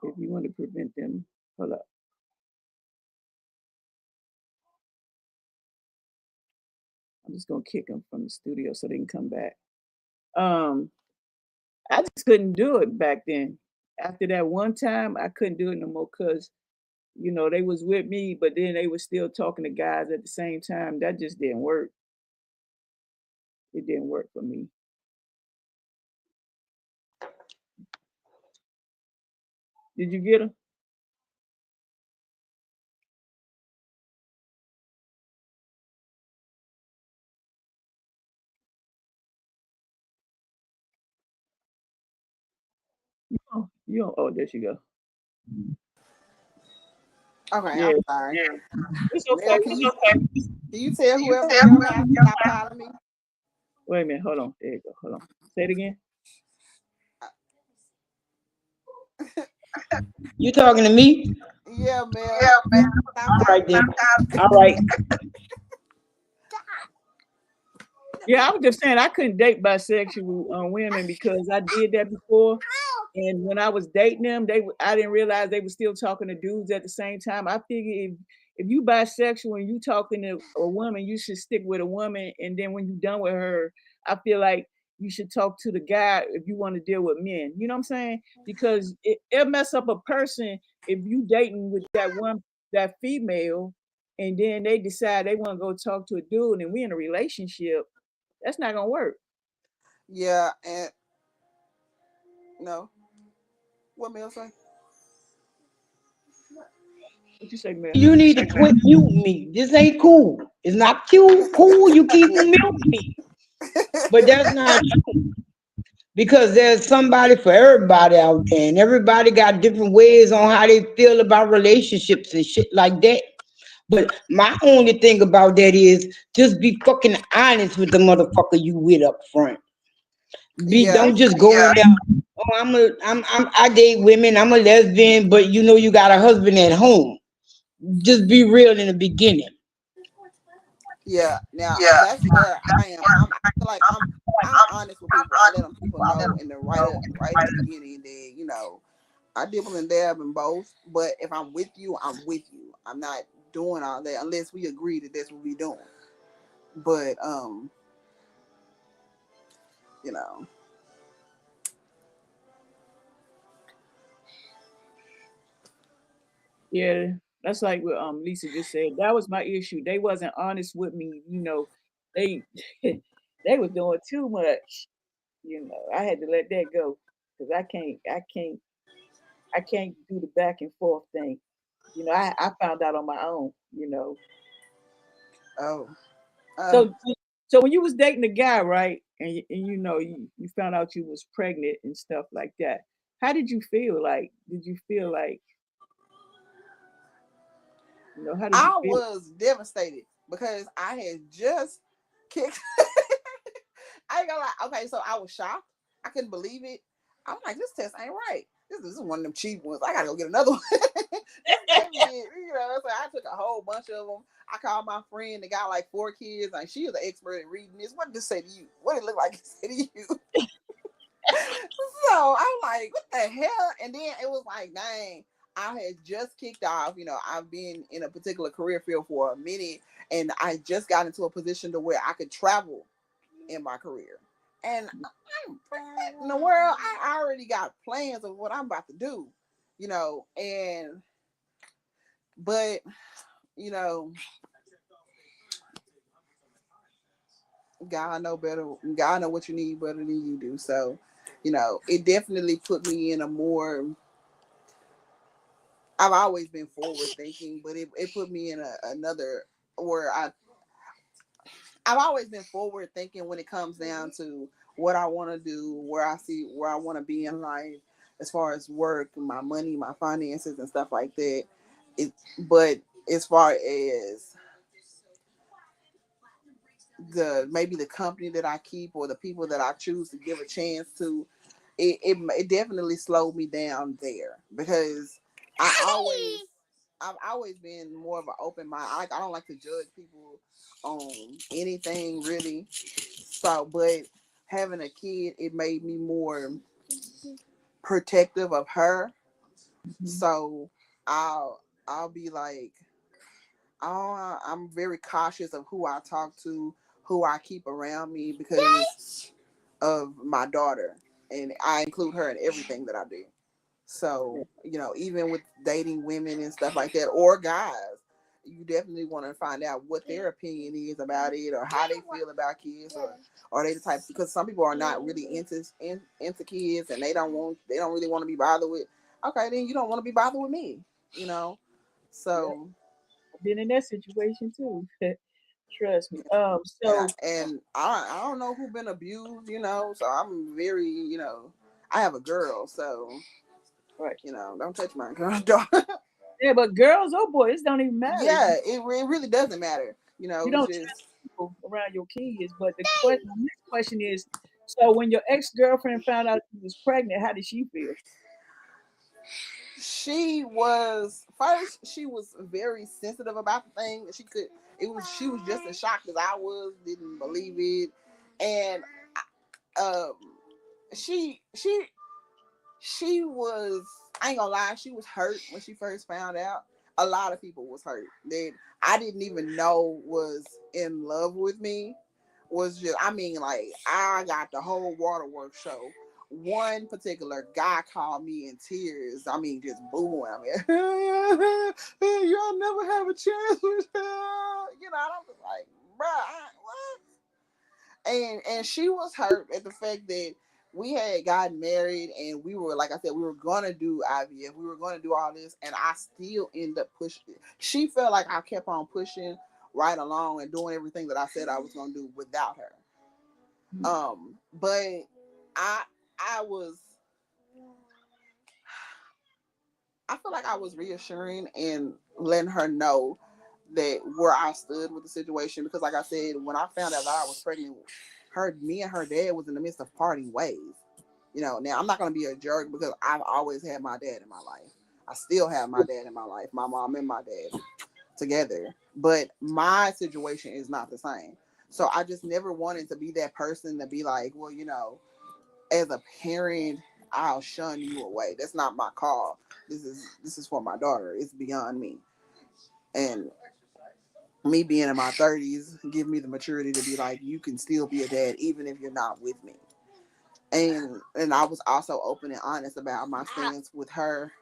C: If you want to prevent them, hold up. I'm just gonna kick them from the studio so they can come back. Um, I just couldn't do it back then. After that one time, I couldn't do it no more because They was with me, but then they was still talking to guys at the same time. That just didn't work. It didn't work for me. Did you get her? Oh, you don't. Oh, there she go.
E: Okay,
C: Yeah,
E: I'm sorry.
C: it's
E: Mel,
C: okay.
E: can you tell whoever on your app to stop calling me?
C: Wait a minute. Hold on. There you go. Hold on. Say it again.
D: You talking to me?
E: Yeah, Mel. Stop
D: All right
E: calling
D: then.
E: me.
D: All right.
C: Yeah, I was just saying I couldn't date bisexual women because I did that before, and when I was dating them, I didn't realize they were still talking to dudes at the same time. I figured if you bisexual and you talking to a woman, you should stick with a woman, and then when you're done with her, I feel like you should talk to the guy if you want to deal with men. You know what I'm saying? Because it mess up a person if you dating with that female, and then they decide they want to go talk to a dude, and we in a relationship. That's not gonna work.
E: Yeah, and no. What Mel say?
C: What you say, man?
D: You need to quit muting me. This ain't cool. It's not cool. You keep muting me. But that's not true. Because there's somebody for everybody out there, and everybody got different ways on how they feel about relationships and shit like that. But my only thing about that is just be fucking honest with the motherfucker you with up front.
E: Yeah,
D: Don't just go in there. Oh, I date women. I'm a lesbian, but you know you got a husband at home. Just be real in the beginning.
E: yeah. Now that's where I am. I feel like I'm honest with people. I let them people know in the right in the beginning that I dibble and dab in both. But if I'm with you, I'm with you. I'm not doing all that unless we agree that that's what we doing. But you know,
C: Yeah, that's like what Lisa just said. That was my issue. They wasn't honest with me. They they was doing too much. I had to let that go because I can't do the back and forth thing. I found out on my own.
E: oh, uh,
C: So so when you was dating a guy, right, and you found out you was pregnant and stuff like that, how did you feel? Like, did you feel like, how did you
E: I
C: feel?
E: was devastated because I had just kicked. I ain't gonna lie. Okay, so I was shocked. I couldn't believe it. I'm like, this test ain't right. This is one of them cheap ones. I gotta go get another one. This baby, so I took a whole bunch of them. I called my friend that got like 4 kids, and she is an expert at reading this. What did this say to you? What did it look like it said to you? So I'm like, what the hell? And then it was like, dang, I had just kicked off. I've been in a particular career field for a minute, and I just got into a position to where I could travel in my career. And in the world, I already got plans of what I'm about to do, and but you know, God know better. God know what you need better than you do. So, it definitely put me in a more. I've always been forward thinking, but it put me in another where I've always been forward thinking when it comes down to what I want to do, where I want to be in life, as far as work, my money, my finances, and stuff like that. But as far as maybe the company that I keep or the people that I choose to give a chance to, it definitely slowed me down there because I always I've always been more of an open mind. I don't like to judge people on anything really. So, but having a kid, it made me more protective of her.
C: Mhm.
E: So I'll be like, oh, I'm very cautious of who I talk to, who I keep around me because of my daughter, and I include her in everything that I do. So, even with dating women and stuff like that, or guys, you definitely want to find out what their opinion is about it, or how they feel about kids, or are they the type, because some people are not really into kids, and they don't really want to be bothered with. Okay, then you don't want to be bothered with me, you know.
C: Yeah,
E: So,
C: I've been in that situation too. Trust me.
E: and I don't know who been abused, So I'm very, I have a girl, so
C: Right.
E: don't touch my girl.
C: Yeah, but girls or boys, it don't even matter.
E: Yeah, it really doesn't matter.
C: You
E: It's
C: don't
E: just
C: trust people around your kids. But the next question is, so when your ex girlfriend found out she was pregnant, how did she feel?
E: she was very sensitive about the thing. She was just as shocked as I was, didn't believe it, and um, she she was, I ain't gonna lie, she was hurt when she first found out. A lot of people was hurt that I didn't even know was in love with me. Was just, I mean, like, I got the whole waterworks show. One particular guy called me in tears. I mean, just booing. I mean, y'all never have a chance with her. And I'm just like, bruh, what? And she was hurt at the fact that we had gotten married, and we were, like I said, we were gonna do IVF, we were gonna do all this, and I still end up pushing. She felt like I kept on pushing right along and doing everything that I said I was gonna do without her. But I I was I feel like I was reassuring and letting her know that where I stood with the situation, because like I said, when I found out that I was pregnant, me and her dad was in the midst of parting ways. Now I'm not gonna be a jerk, because I've always had my dad in my life. I still have my dad in my life, my mom and my dad together. But my situation is not the same. So I just never wanted to be that person to be like, well, as a parent, I'll shun you away. That's not my call. This is for my daughter. It's beyond me. And me being in my 30s give me the maturity to be like, you can still be a dad even if you're not with me. And I was also open and honest about my stance with her,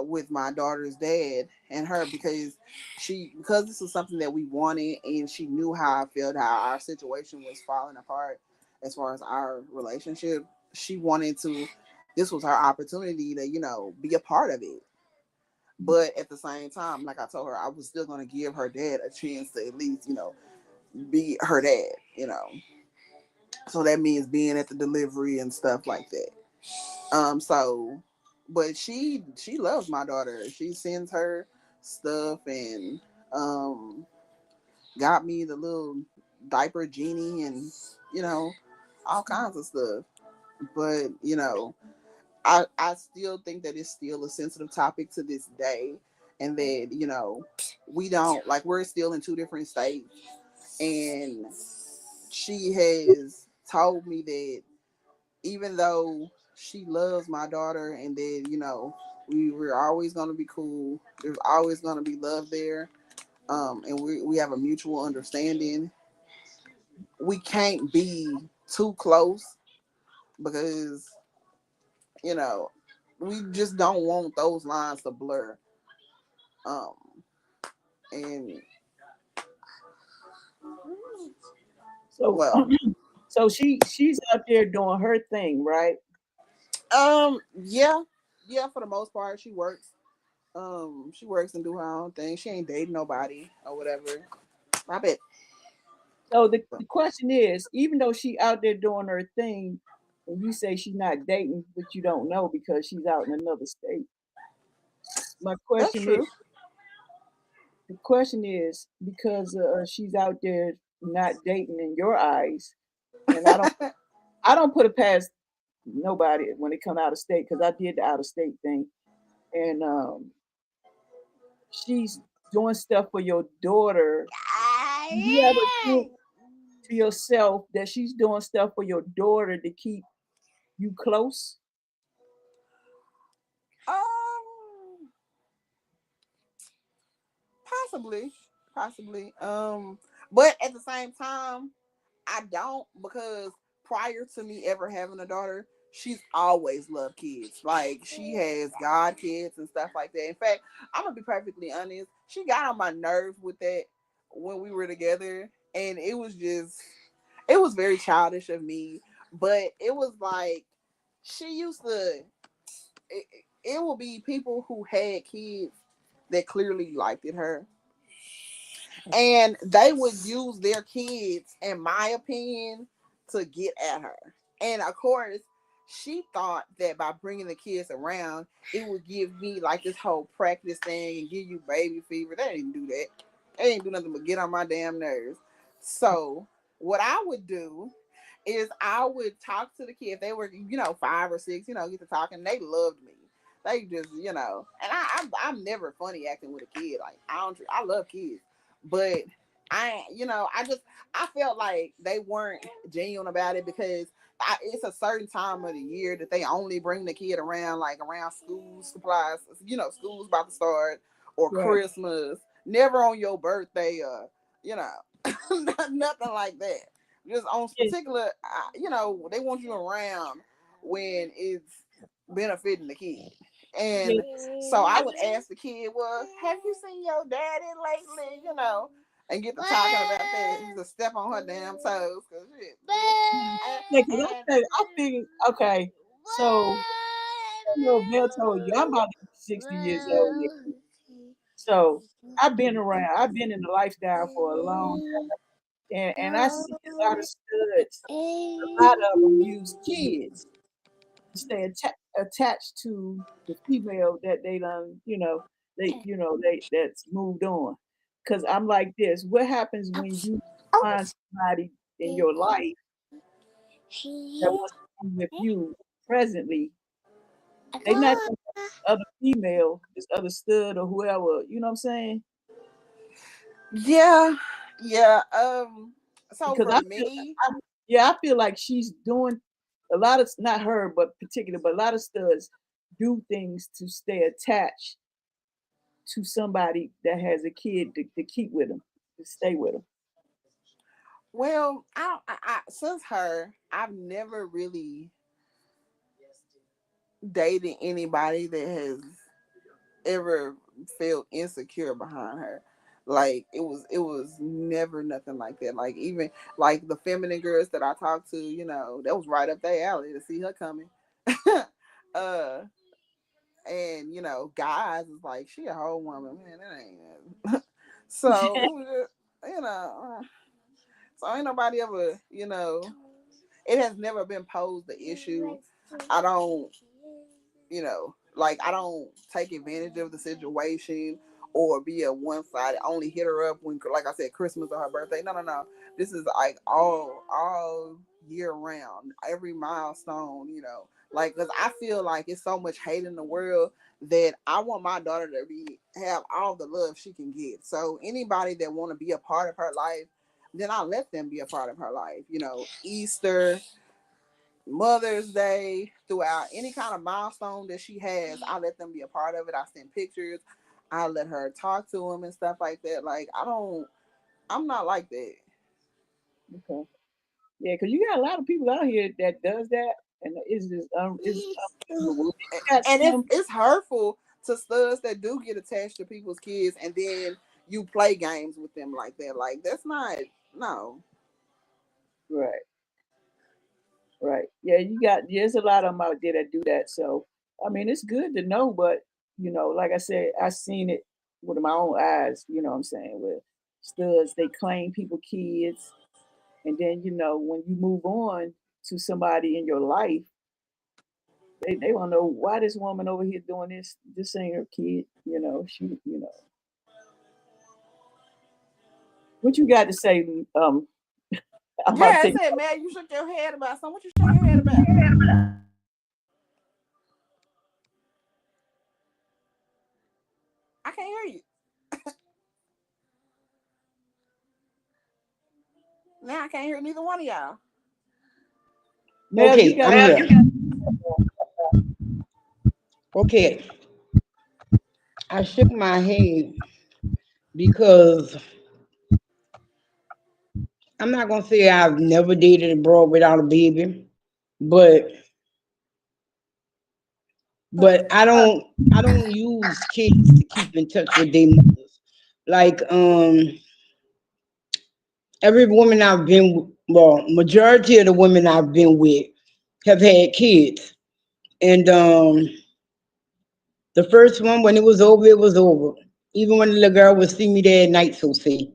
E: with my daughter's dad and her, because this was something that we wanted, and she knew how I felt, how our situation was falling apart as far as our relationship. She wanted to, this was her opportunity to, be a part of it. But at the same time, like I told her, I was still going to give her dad a chance to at least, be her dad. So that means being at the delivery and stuff like that. So, but she loves my daughter. She sends her stuff, and um got me the little diaper genie, and you know all kinds of stuff. But I still think that it's still a sensitive topic to this day, and that we don't, like, we're still in two different states, and she has told me that even though she loves my daughter, and that we're always going to be cool, there's always going to be love there, and we have a mutual understanding. We can't be too close, because you know we just don't want those lines to blur. um and
C: So,
E: well,
C: so she's out there doing her thing, right?
E: yeah, yeah, for the most part she works and do her own thing. She ain't dating nobody or whatever. I bet.
C: So the question is, even though she out there doing her thing, and you say she's not dating, but you don't know because she's out in another state. My
E: That's
C: question is,
E: true.
C: the question is because she's out there not dating in your eyes, and I don't put it past nobody when it come out of state because I did the out of state thing, and she's doing stuff for your daughter. Do you ever think to yourself that she's doing stuff for your daughter to keep you close?
E: um Possibly, possibly. But at the same time, I don't, because prior to me ever having a daughter, she's always loved kids. Like she has god kids and stuff like that. In fact, I'm gonna be perfectly honest. She got on my nerves with that when we were together, and it was very childish of me. But it was like she used to. It, it will be people who had kids that clearly liked it her, and they would use their kids, in my opinion, to get at her. And of course, she thought that by bringing the kids around, it would give me like this whole practice thing and give you baby fever. They didn't do that. They didn't do nothing but get on my damn nerves. So what I would do is I would talk to the kids. They were, 5 or 6, get to talking. They loved me. They just, and I'm never funny acting with a kid. Like I love kids, but I felt like they weren't genuine about it because it's a certain time of the year that they only bring the kid around, like around school supplies. School's about to start or
C: Right.
E: Christmas. Never on your birthday, you know, nothing like that. Just on
C: Yeah,
E: particular, they want you around when it's benefiting the kid.
C: yeah,
E: And so I would ask the kid, well, have you seen your daddy lately? And get to talking about that. To step on her damn toes. Cause shit.
C: yeah. Because I figured, okay, so Bill told you I'm about to be 60 years old. Yeah. So I've been in the lifestyle for a long time, and I see a lot of studs. A lot of them use kids to stay attached to the female that they done, that's moved on. Because I'm like this: what happens when you find somebody in your life that wants to be with you presently? They not gonna let this other female, this other stud or whoever. You know what I'm saying?
E: Yeah, yeah. So
C: Because
E: for me,
C: I feel like she's doing a lot of, not her, but particular, but a lot of studs do things to stay attached to somebody that has a kid to keep with them, to stay with them.
E: well, since her, I've never really dated anybody that has ever felt insecure behind her. Like it was never nothing like that. Like even like the feminine girls that I talked to, that was right up their alley to see her coming. uh and guys is like she a whole woman, man. That ain't so it was just, so ain't nobody ever, it has never been posed the issue. I don't like I don't take advantage of the situation or be a one sided only hit her up when, like I said, Christmas or her birthday. No, no, no. This is like all year round, every milestone. Like because I feel like it's so much hate in the world that I want my daughter to have all the love she can get. So anybody that want to be a part of her life, then I let them be a part of her life. Easter, Mother's Day, throughout any kind of milestone that she has, I let them be a part of it. I send pictures. I let her talk to them and stuff like that. Like I'm not like that.
C: Okay. Yeah, because you got a lot of people out here that does that, and it's unbelievable. You got
E: And it's
C: some,
E: it's hurtful to studs that do get attached to people's kids, and then you play games with them like that. Like that's not no.
C: right, right. Yeah, there's a lot of them out there that do that. So I mean, it's good to know, but like I said, I seen it with my own eyes. You know what I'm saying? With studs, they claim people kids, and then when you move on to somebody in your life, they want to know why this woman over here doing this. This ain't her kid. She. What you got to say? I'm
E: Yeah,
C: about to
E: I
C: take.
E: said, man, you shook your head about something. What you shake your head about? I can't hear you. Now I can't hear neither one of y'all.
C: Mel, you
D: Okay,
C: got
D: I'm
C: to.
D: here. Okay, I shook my head because I'm not gonna say I've never dated abroad without a baby, but but I don't use kids to keep in touch with their mothers. Like every woman I've been well, majority of the women I've been with have had kids. And the first one, when it was over, it was over. Even when the little girl would see me there at night, so say,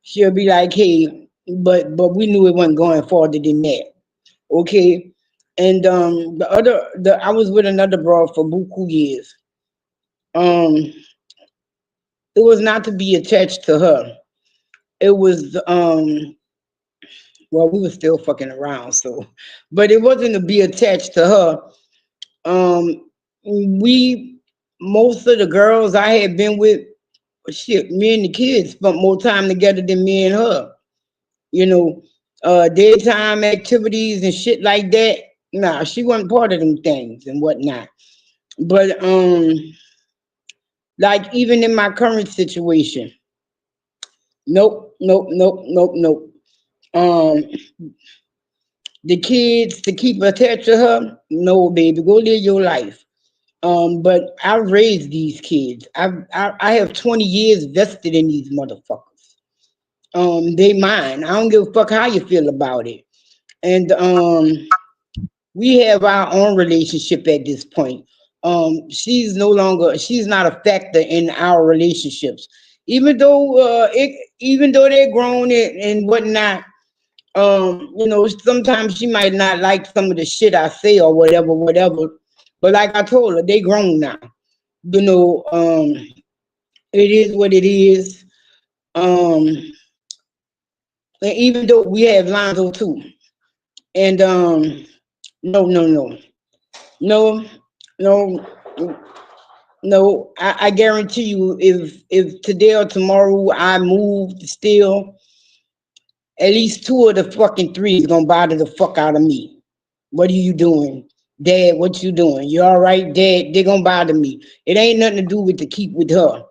D: she'll be like, hey, but we knew it wasn't going farther than that. Okay. And the I was with another broad for buku years. Um, it was not to be attached to her. It was well, we were still fucking around, so but it wasn't to be attached to her. We most of the girls I had been with, shit, me and the kids spent more time together than me and her. You know, daytime activities and shit like that. Nah, she wasn't part of them things and whatnot. But like even in my current situation, nope, nope, nope, nope, nope. Um, the kids to keep attached to her, no, baby, go live your life. But I raised these kids. I have 20 years vested in these motherfuckers. They mine. I don't give a fuck how you feel about it. And we have our own relationship at this point. She's not a factor in our relationships. Even though they're grown and whatnot, sometimes she might not like some of the shit I say or whatever, whatever. But like I told her, they grown now. You know, it is what it is. Um, and even though we have Lonzo too, and no, no, no, no, no, no. I guarantee you, if today or tomorrow I moved still, at least two of the fucking three is gonna bother the fuck out of me. What are you doing? Dad, what you doing? You all right, Dad? They're gonna bother me. It ain't nothing to do with the keep with her.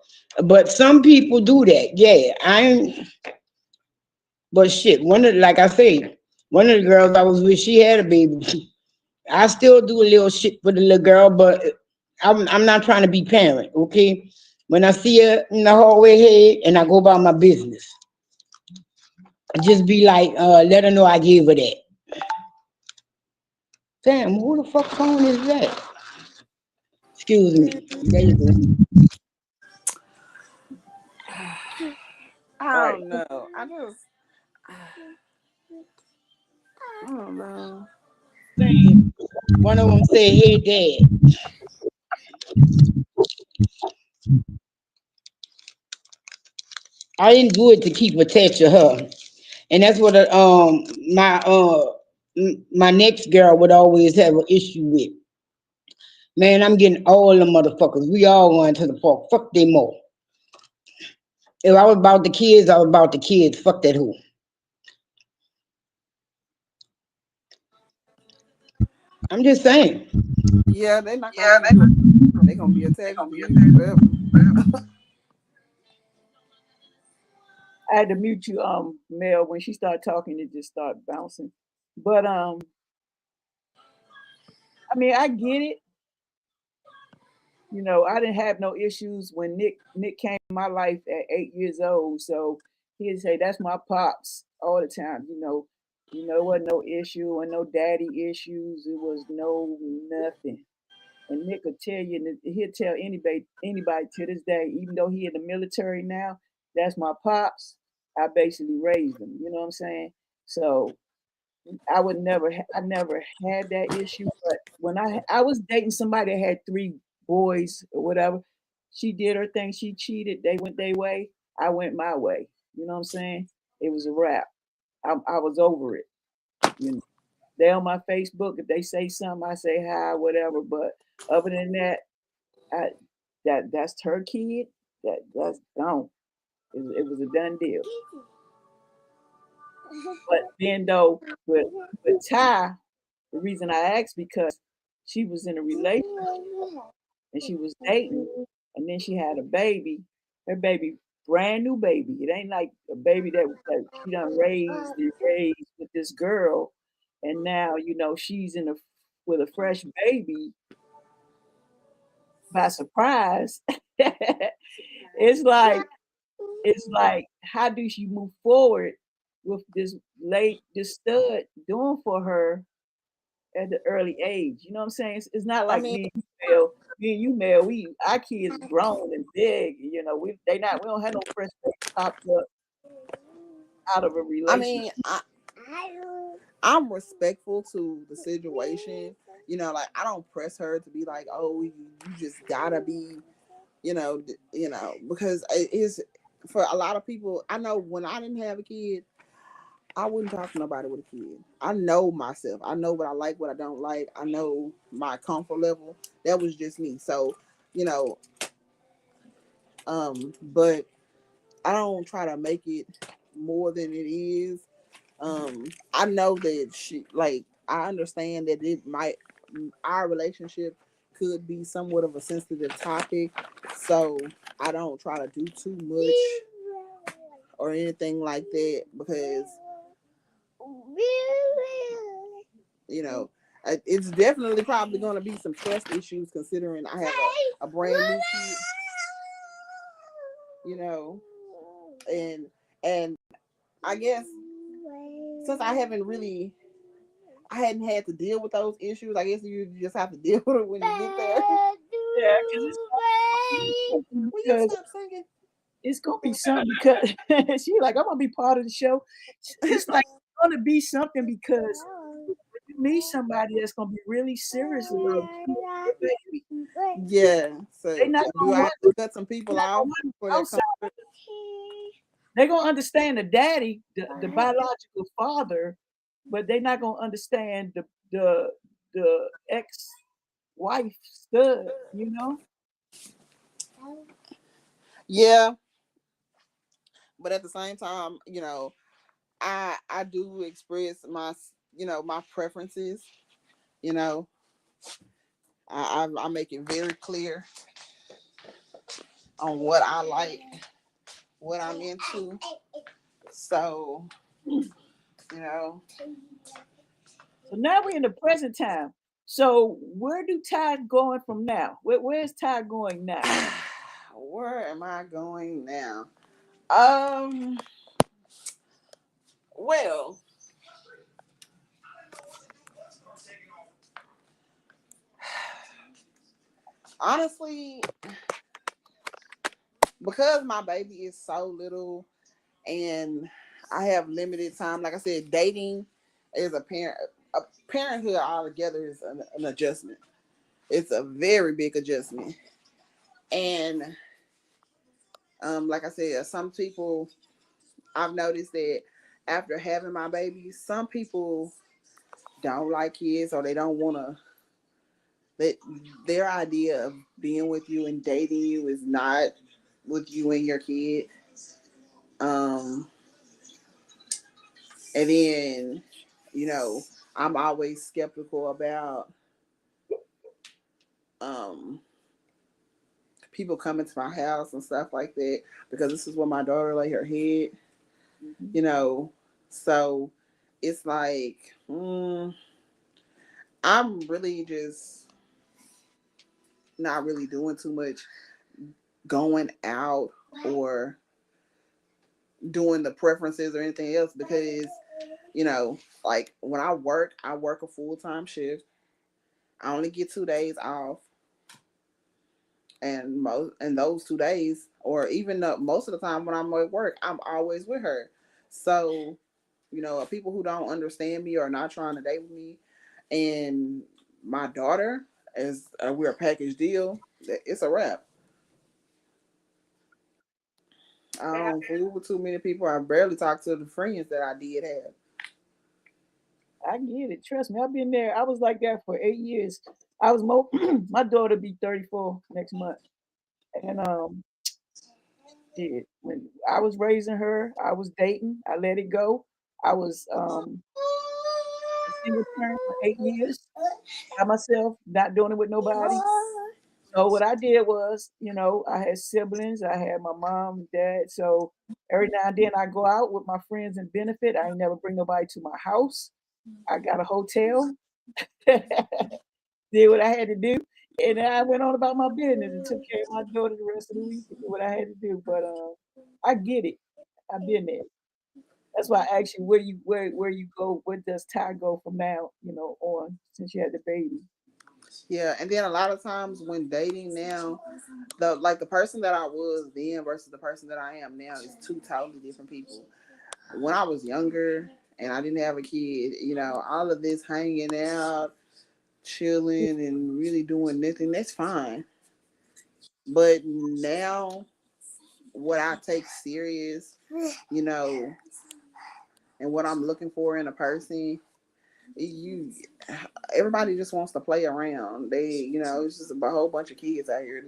D: But some people do that. Yeah, but shit, like I say, one of the girls I was with, she had a baby. I still do a little shit for the little girl, but I'm not trying to be parent, okay? When I see her in the hallway head and I go about my business, I just be like, let her know I gave her that. Damn, who the fuck phone is that? Excuse me. There you go.
E: I
C: Right.
E: don't know. I don't know.
D: Saying, one of them said, hey, Dad. I didn't do it to keep attached to her. And that's what my next girl would always have an issue with. Man, I'm getting all the motherfuckers. We all going to the park. Fuck them all. If I was about the kids, I was about the kids. Fuck that who. I'm just saying.
E: Yeah, they're not gonna leave you. They're gonna be attached to you forever.
C: I had to mute you, Mel. When she started talking, it just started bouncing. But I mean, I get it. You know, I didn't have no issues when Nick came in my life at 8 years old. So he'd say, "That's my pops," all the time. It wasn't no issue and no daddy issues. It was no nothing. And Nick will tell you, and he'll tell anybody to this day, even though he in the military now, that's my pops. I basically raised him. You know what I'm saying? So I never had that issue. But when I was dating somebody that had three boys or whatever, she did her thing. She cheated. They went their way. I went my way. You know what I'm saying? It was a wrap. I was over it. You know, they on my Facebook. If they say something, I say hi, whatever. But other than that, I, that's her kid. That's gone. It was a done deal. But then though with Ty, the reason I asked because she was in a relationship and she was dating, and then she had a baby. Her baby, brand new baby. It ain't like a baby that she done raised with this girl, and now she's with a fresh baby. by surprise. it's like it's like how do you move forward with this stud doing for her at the early age? You know what I'm saying? It's not
E: I
C: like
E: mean,
C: me and you, Mel. We our kids grown and big. You know, we don't have no fresh baby popped up out of a
E: I
C: relationship.
E: mean, I'm respectful to the situation. Like I don't press her to be like, oh, you just gotta be, because it is for a lot of people. I know when I didn't have a kid, I wouldn't talk to nobody with a kid. I know myself. I know what I like, what I don't like. I know my comfort level. That was just me. So, you know, but I don't try to make it more than it is. I know that I understand that our relationship could be somewhat of a sensitive topic. So I don't try to do too much or anything like that because you know, it's definitely probably going to be some trust issues considering I have a brand new kid, and and I guess since I hadn't had to deal with those issues. I guess you just have to deal with it when you get there.
C: Yeah, because it's something
E: Will you
C: because
E: stop singing?
C: it's gonna be something because she like I'm gonna be part of the show. It's like gonna be something because you meet somebody that's gonna be really serious about you, your baby.
E: Yeah.
C: They
E: So
C: not
E: do
C: gonna
E: I have to
C: wonder.
E: cut some
C: They're
E: people
C: not
E: off
C: gonna wonder
E: for that
C: outside.
E: comfort?
C: They're gonna understand the daddy, the biological father, but they're not gonna understand the ex wife stud. You know,
E: Yeah, but at the same time, I do express my preferences. You know, I make it very clear on what I like, what I'm into. So you know,
C: so now we're in the present time. So where do Ty going from now? Where's Ty going now?
E: where am I going now? Um, well, honestly, because my baby is so little and I have limited time, like I said, dating is a parenthood altogether is an adjustment. It's a very big adjustment. And like I said, some people I've noticed that after having my baby, some people don't like kids or they don't want to. That their idea of being with you and dating you is not with you and your kid. Um, and then, you know, I'm always skeptical about um people coming to my house and stuff like that because this is where my daughter lay her head.
C: Mhm.
E: You know, so it's like I'm really just not really doing too much going out or doing the preferences or anything else because like when I work a full-time shift. I only get 2 days off, and those 2 days, or even most of the time when I'm at work, I'm always with her. So, people who don't understand me or not trying to date with me, and my daughter, as we're a package deal, it's a wrap. I don't fool with too many people. I barely talk to the friends that I did have.
C: I get it. Trust me, I've been there. I was like that for 8 years. I was my daughter be 34 next month, and shit, when I was raising her, I was dating. I let it go. I was a single parent for 8 years by myself, not doing it with nobody. So what I did was, I had siblings. I had my mom, dad. So every now and then I go out with my friends and benefit. I ain't never bring nobody to my house. I got a hotel. Did what I had to do. And then I went on about my business and took care of my daughter the rest of the week and did what I had to do. But I get it. I've been there. That's why I asked you where you go. Where does Ty go from now? On since you had the baby.
E: Yeah, and then a lot of times when dating now, the person that I was then versus the person that I am now is two totally different people. When I was younger and I didn't have a kid, all of this hanging out, chilling, and really doing nothing, that's fine. But now, what I take serious, you know, and what I'm looking for in a person, you everybody just wants to play around. It's just a whole bunch of kids out here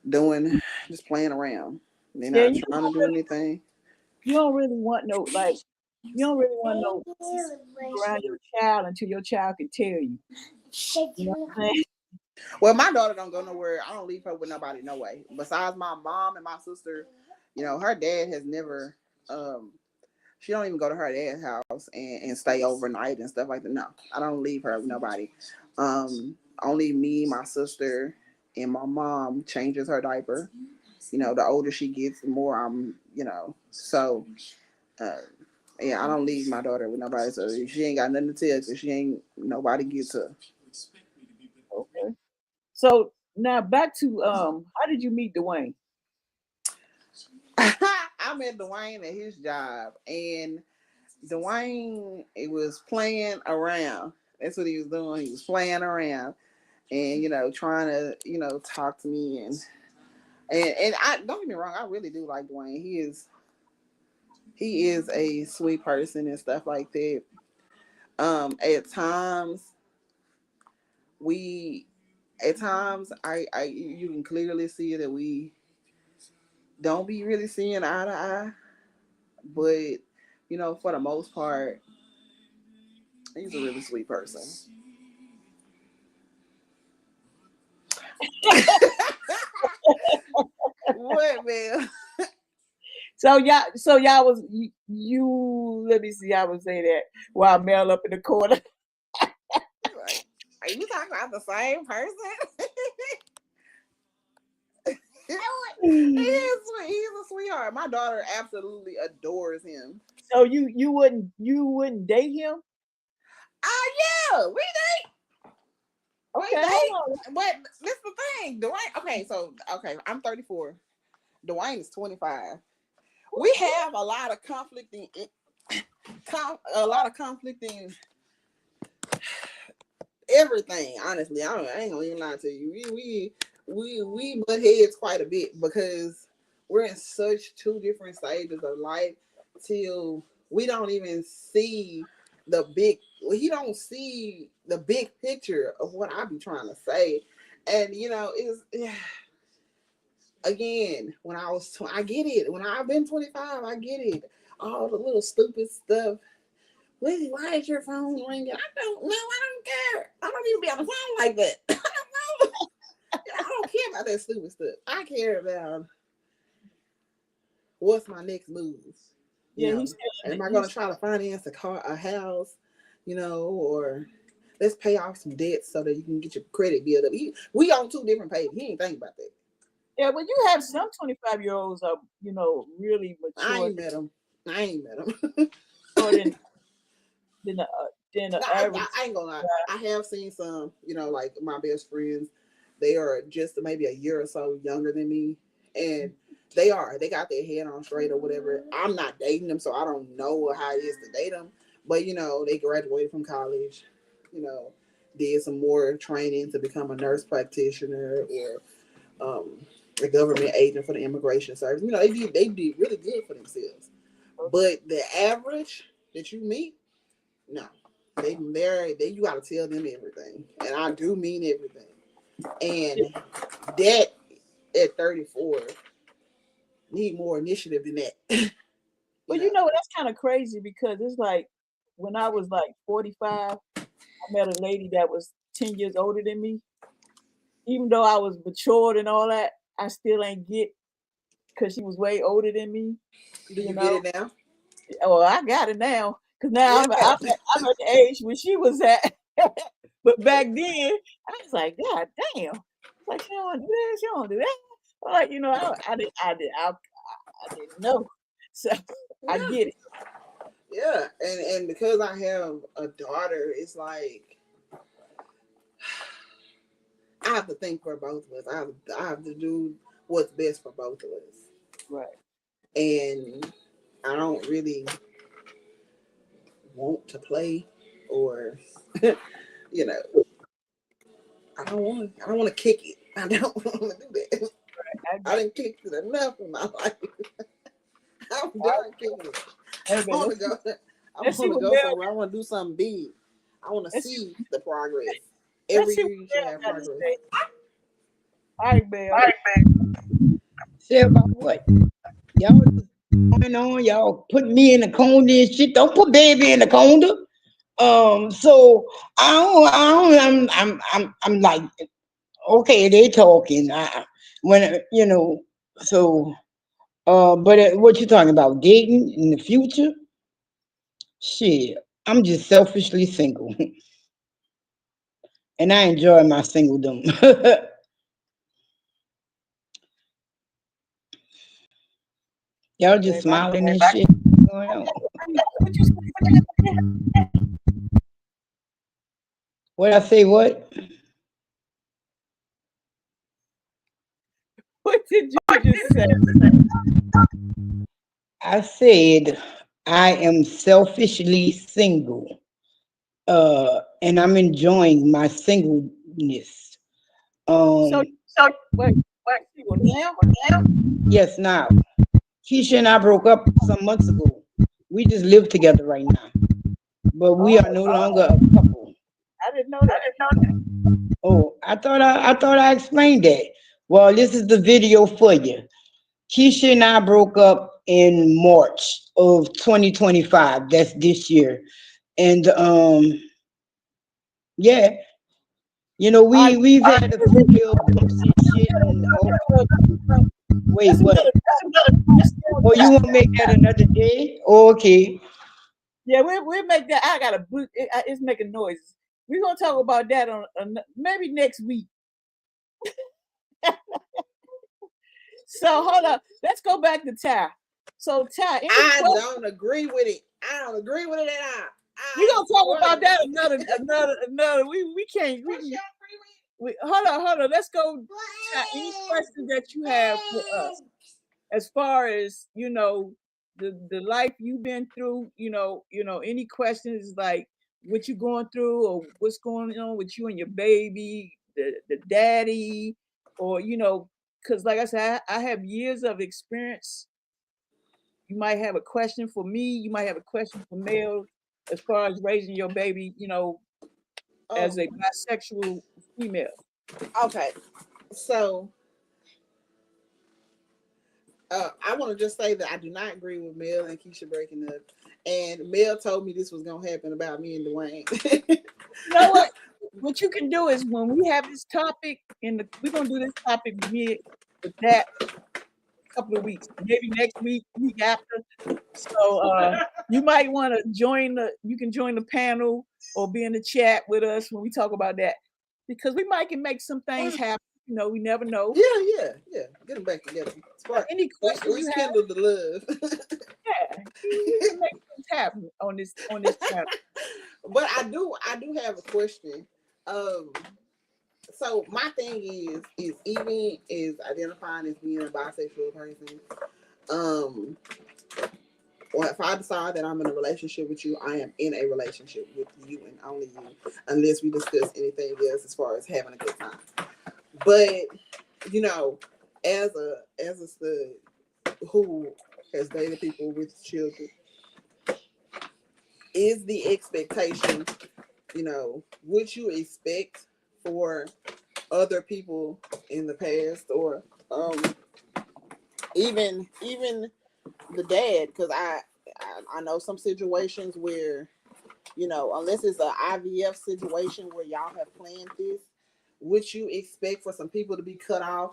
E: doing just playing around. They're
C: Yeah,
E: not trying to do anything.
C: you don't really want no like you don't really want no around your child until your child can tell you. You know what I'm saying?
E: Well, my daughter don't go nowhere. I don't leave her with nobody, no way. Besides my mom and my sister, her dad has never. She don't even go to her dad's house and stay overnight and stuff like that. No, I don't leave her with nobody. Only me, my sister, and my mom changes her diaper. The older she gets, the more So, uh, yeah, I don't leave my daughter with nobody. So she ain't got nothing to tell because she ain't nobody gets her.
C: Okay. So now back to how did you meet Dwayne?
E: I met Dwayne at his job, and Dwayne it was playing around. That's what he was doing. He was playing around, and trying to talk to me, and I don't get me wrong. I really do like Dwayne. He is a sweet person and stuff like that. At times we, at times I you can clearly see that we don't be really seeing eye to eye, but for the most part, he's a really sweet person. What, man?
C: So y'all was let me see, I would say that while Mel up in the corner.
E: Like, are you talking about the same person? He's a sweetheart. My daughter absolutely adores him.
C: So you wouldn't date him?
E: Oh yeah, we
C: Okay,
E: date.
C: hold on.
E: But this the thing, Dwayne. Okay, I'm 34. Dwayne is 25. We have a lot of conflicting, everything. Honestly, I ain't gonna even lie to you. We butt heads quite a bit because we're in such two different stages of life till we don't even see the big. He don't see the big picture of what I be trying to say, and it's again when I get it. When I've been 25, I get it. All the little stupid stuff. Why is your phone ringing? I don't know. I don't care. I don't even be on the phone like that. I don't know. I don't care about that stupid stuff. I care about what's my next move.
C: Yeah, he's
E: Am I gonna try to finance a house, or let's pay off some debts so that you can get your credit built up. We on two different pages. He ain't think about that.
C: yeah, but you have some 25-year-olds are, really
E: I
C: mature
E: ain't met him. I ain't met him.
C: more than the average.
E: I ain't gonna lie. I have seen some, like my best friends. They are just maybe a year or so younger than me, and they got their head on straight or whatever. I'm not dating them, so I don't know how it is to date them. But they graduated from college. You know, did some more training to become a nurse practitioner or a government agent for the immigration service. They did really good for themselves. But the average that you meet, no. They you gotta tell them everything. And I do mean everything. And that at 34 need more initiative than that.
C: But that's kind of crazy because it's like when I was like 45, I met a lady that was 10 years older than me. Even though I was matured and all that, I still ain't get because she was way older than me.
E: Do
C: You
E: you
C: know,
E: get it now?
C: well, I got it now because now I'm
E: Yeah.
C: at the age where she was at. But back then, I was like, God damn. It's like she don't want to do that. She don't want to do that. Like, I didn't know. So I
E: Yeah,
C: get it.
E: yeah, and because I have a daughter, it's like I have to think for both of us. I have to do what's best for both of us,
C: Right.
E: and I don't really want to play or you know I don't want to kick it. I don't want to do that.
C: I
E: I
C: got
E: didn't kick it enough in my life. I'm
C: all
E: done kicking it.
C: right,
E: I
C: baby,
E: want to go. I
C: let's see
E: want to
C: what
E: go
C: Mel
E: somewhere. I want to do something big. I want to
C: let's see,
E: see the progress.
C: let's
E: Every
C: see
E: year
C: what
E: you should
C: Mel
E: have
C: got to
E: progress.
C: say. All right, Mel.
D: Say about what? Y'all just going on, y'all putting me in the corner and shit. Don't put baby in the corner. So I'm like, okay, they talking. When so but what you talking about? Dating in the future? Shit, I'm just selfishly single, and I enjoy my singledom. Y'all just
C: Babe, I know.
D: smiling and shit. What's going on?
C: What you say?
D: What I say? What?
C: What did you just say?
D: I said I am selfishly single, and I'm enjoying my singleness.
C: So
D: Um,
C: wait, you will now?
D: yes, now Keisha and I broke up some months ago. We just live together right now, but we
C: Oh,
D: are no longer a couple.
C: I didn't know that.
D: Oh, I thought I explained that. Well, this is the video for you. Keisha and I broke up in March of 2025. That's this year, and yeah,
C: All right,
D: we've had a few little bumps and shit. And oh, wait,
C: that's
D: what?
C: another. That's
D: Oh, you
C: another.
D: want to make that another day? Oh, okay.
C: Yeah, we'll make that. I got a boot. It's making noises. We're gonna talk about that on maybe next week. So hold up. Let's go back to Ty. So Ty, any
E: I
C: questions?
E: don't agree with it. I don't agree with it at all.
C: We
E: I
C: gonna talk
E: swear.
C: about that another. We can't. Hold on. Let's go. Ty, any questions that you have for us as far as the life you've been through? Any questions like what you going through or what's going on with you and your baby, the daddy, or because like I said, I have years of experience. You might have a question for me. You might have a question for Mel as far as raising your baby, as a
E: Um.
C: bisexual female.
E: Okay. So, I want to just say that I do not agree with Mel and Keisha breaking up. And Mel told me this was gonna happen about me and Dwayne.
C: You know what? What you can do is when we have this topic, we're gonna do this topic with that couple of weeks, maybe next week, week after. So you might want to you can join the panel or be in the chat with us when we talk about that. Because we might can make some things happen. We never know.
E: Yeah. Get them back together. Spark.
C: Any questions you have,
E: Rekindle the love.
C: yeah, we can make things happen on this channel.
E: But I do have a question. Um, so my thing is even is identifying as being a bisexual person. Um, or if I decide that I'm in a relationship with you, I am in a relationship with you and only you, unless we discuss anything else as far as having a good time. But you know, as a stud who has dated people with children, is the expectation, what you expect for other people in the past, or even the dad, because I know some situations where, unless it's an IVF situation where y'all have planned this, would you expect for some people to be cut off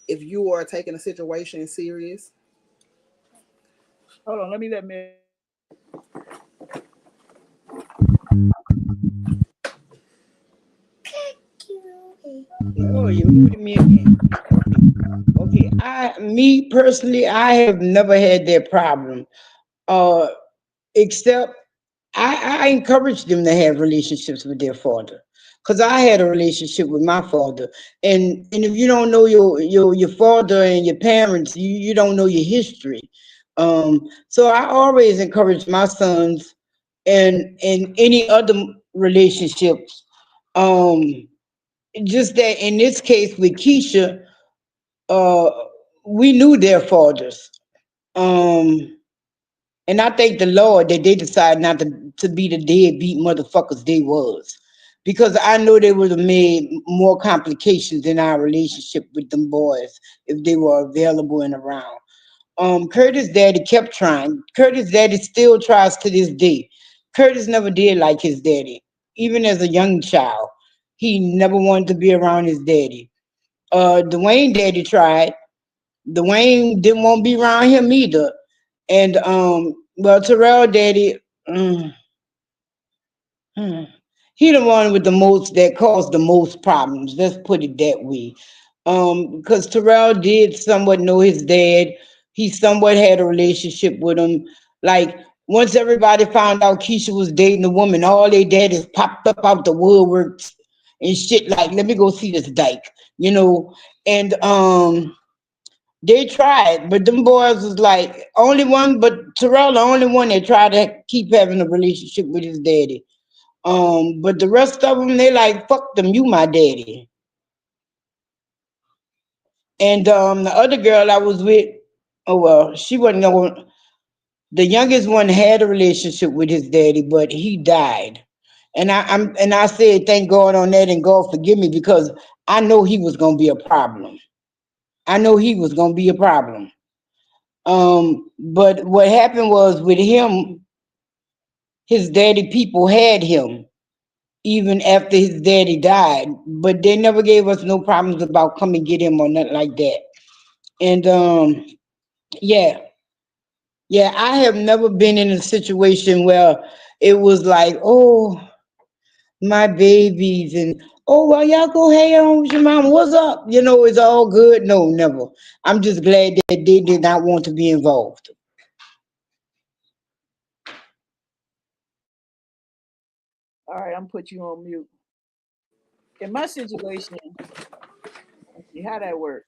E: if you are taking a situation serious?
C: Hold on, let me
D: Oh, you muted me again. Okay. Me personally, I have never had that problem. Uh, except I encourage them to have relationships with their father, because I had a relationship with my father, and if you don't know your father and your parents, you don't know your history. So I always encourage my sons and any other relationships. Um, just that in this case with Keisha, uh, we knew their fathers. Um, and I thank the Lord that they decided not to be the deadbeat motherfuckers they was. Because I know they would have made more complications in our relationship with them boys if they were available and around. Curtis' daddy kept trying. Curtis' daddy still tries to this day. Curtis never did like his daddy. Even as a young child, he never wanted to be around his daddy. Dwayne daddy tried. Dwayne didn't want to be around him either. And well, Terrell daddy, mm, hmm, he the one with the most that caused the most problems. Let's put it that way. Because Terrell did somewhat know his dad. He somewhat had a relationship with him. Like once everybody found out Keisha was dating a woman, all their daddies popped up out the woodworks and shit. Like, let me go see this dyke, you know. And they tried, but them boys was like only one, but Terrell the only one that tried to keep having a relationship with his daddy. But the rest of them, they like fuck them, you my daddy. And the other girl I was with, oh well, she wasn't no. The youngest one had a relationship with his daddy, but he died. And I said thank God on that, and God forgive me, because I know he was gonna be a problem. I know he was gonna be a problem. But what happened was with him, his daddy people had him even after his daddy died, but they never gave us no problems about come and get him or nothing like that. And yeah, yeah, I have never been in a situation where it was like, oh, my babies, and oh well, y'all go hang on with your mom. What's up? You know, it's all good. No, never. I'm just glad that they did not want to be involved.
C: All right, I'm put you on mute. In my situation, let's see how that worked.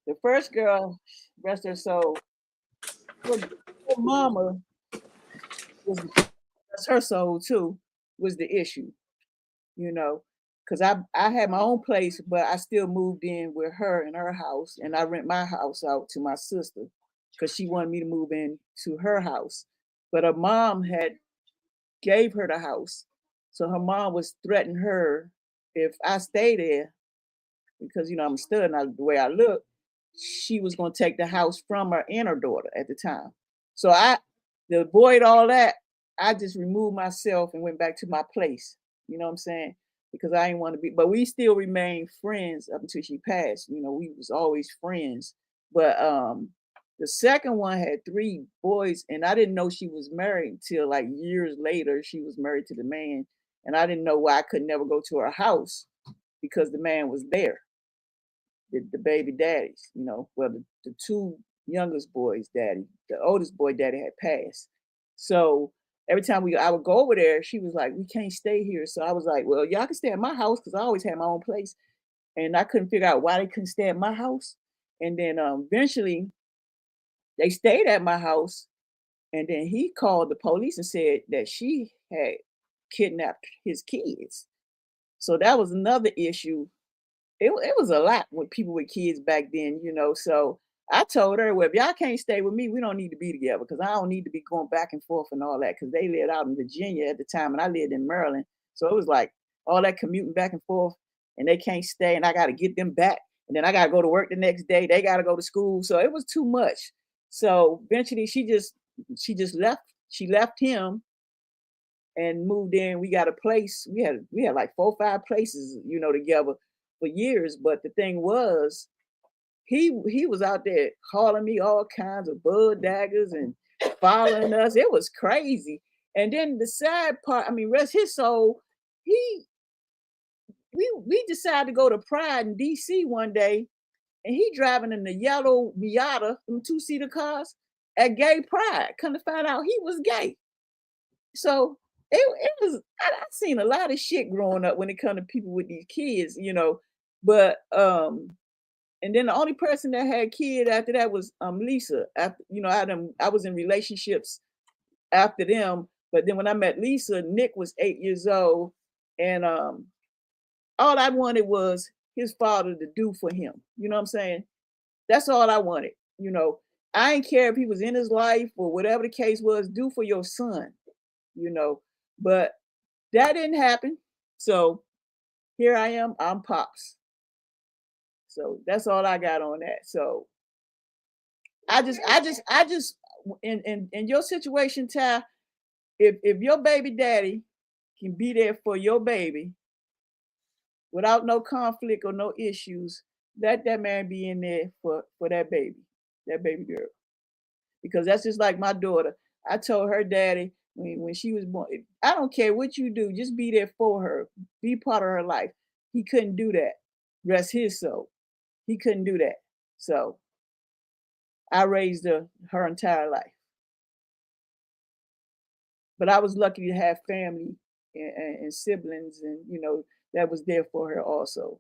C: The first girl, rest her soul, her mama was rest her soul too, was the issue, you know, because I had my own place, but I still moved in with her in her house, and I rent my house out to my sister because she wanted me to move in to her house. But her mom had gave her the house, so her mom was threatening her if I stay there, because I'm a stud now the way I look, she was gonna take the house from her and her daughter at the time. So to avoid all that, I just removed myself and went back to my place. You know what I'm saying? Because I didn't want to be, but we still remained friends up until she passed. We was always friends. But the second one had three boys, and I didn't know she was married till like years later. She was married to the man, and I didn't know why I could never go to her house because the man was there, the baby daddies, well, the two youngest boys' daddy, the oldest boy daddy had passed. So every time I would go over there, she was like, "We can't stay here." So I was like, "Well, y'all can stay at my house," because I always had my own place, and I couldn't figure out why they couldn't stay at my house. And then eventually they stayed at my house, and then he called the police and said that she had kidnapped his kids. So that was another issue. It was a lot with people with kids back then. So I told her, well, if y'all can't stay with me, we don't need to be together, because I don't need to be going back and forth and all that, because they lived out in Virginia at the time and I lived in Maryland. So it was like all that commuting back and forth, and they can't stay, and I got to get them back. And then I got to go to work the next day. They got to go to school. So it was too much. So eventually she just left. She left him and moved in. We got a place. We had like 4 or 5 places, together for years. But the thing was, he was out there calling me all kinds of bud daggers and following us. It was crazy. And then the sad part, I mean, rest his soul, he we decided to go to Pride in DC one day, and he driving in the yellow Miata, them two-seater cars at gay pride. Come to find out he was gay. So it was I seen a lot of shit growing up when it come to people with these kids, you know. But and then the only person that had kid after that was Lisa. After you know, I was in relationships after them. But then when I met Lisa, Nick was 8 years old, and all I wanted was his father to do for him. You know what I'm saying? That's all I wanted. You know, I didn't care if he was in his life or whatever the case was. Do for your son. You know, but that didn't happen. So here I am. I'm pops. So that's all I got on that. So I just in your situation, Ty, if your baby daddy can be there for your baby without no conflict or no issues, let that man be in there for that baby girl. Because that's just like my daughter. I told her daddy when she was born, I don't care what you do, just be there for her, be part of her life. He couldn't do that. Rest his soul. He couldn't do that. So I raised her entire life. But I was lucky to have family and siblings, and you know that was there for her also.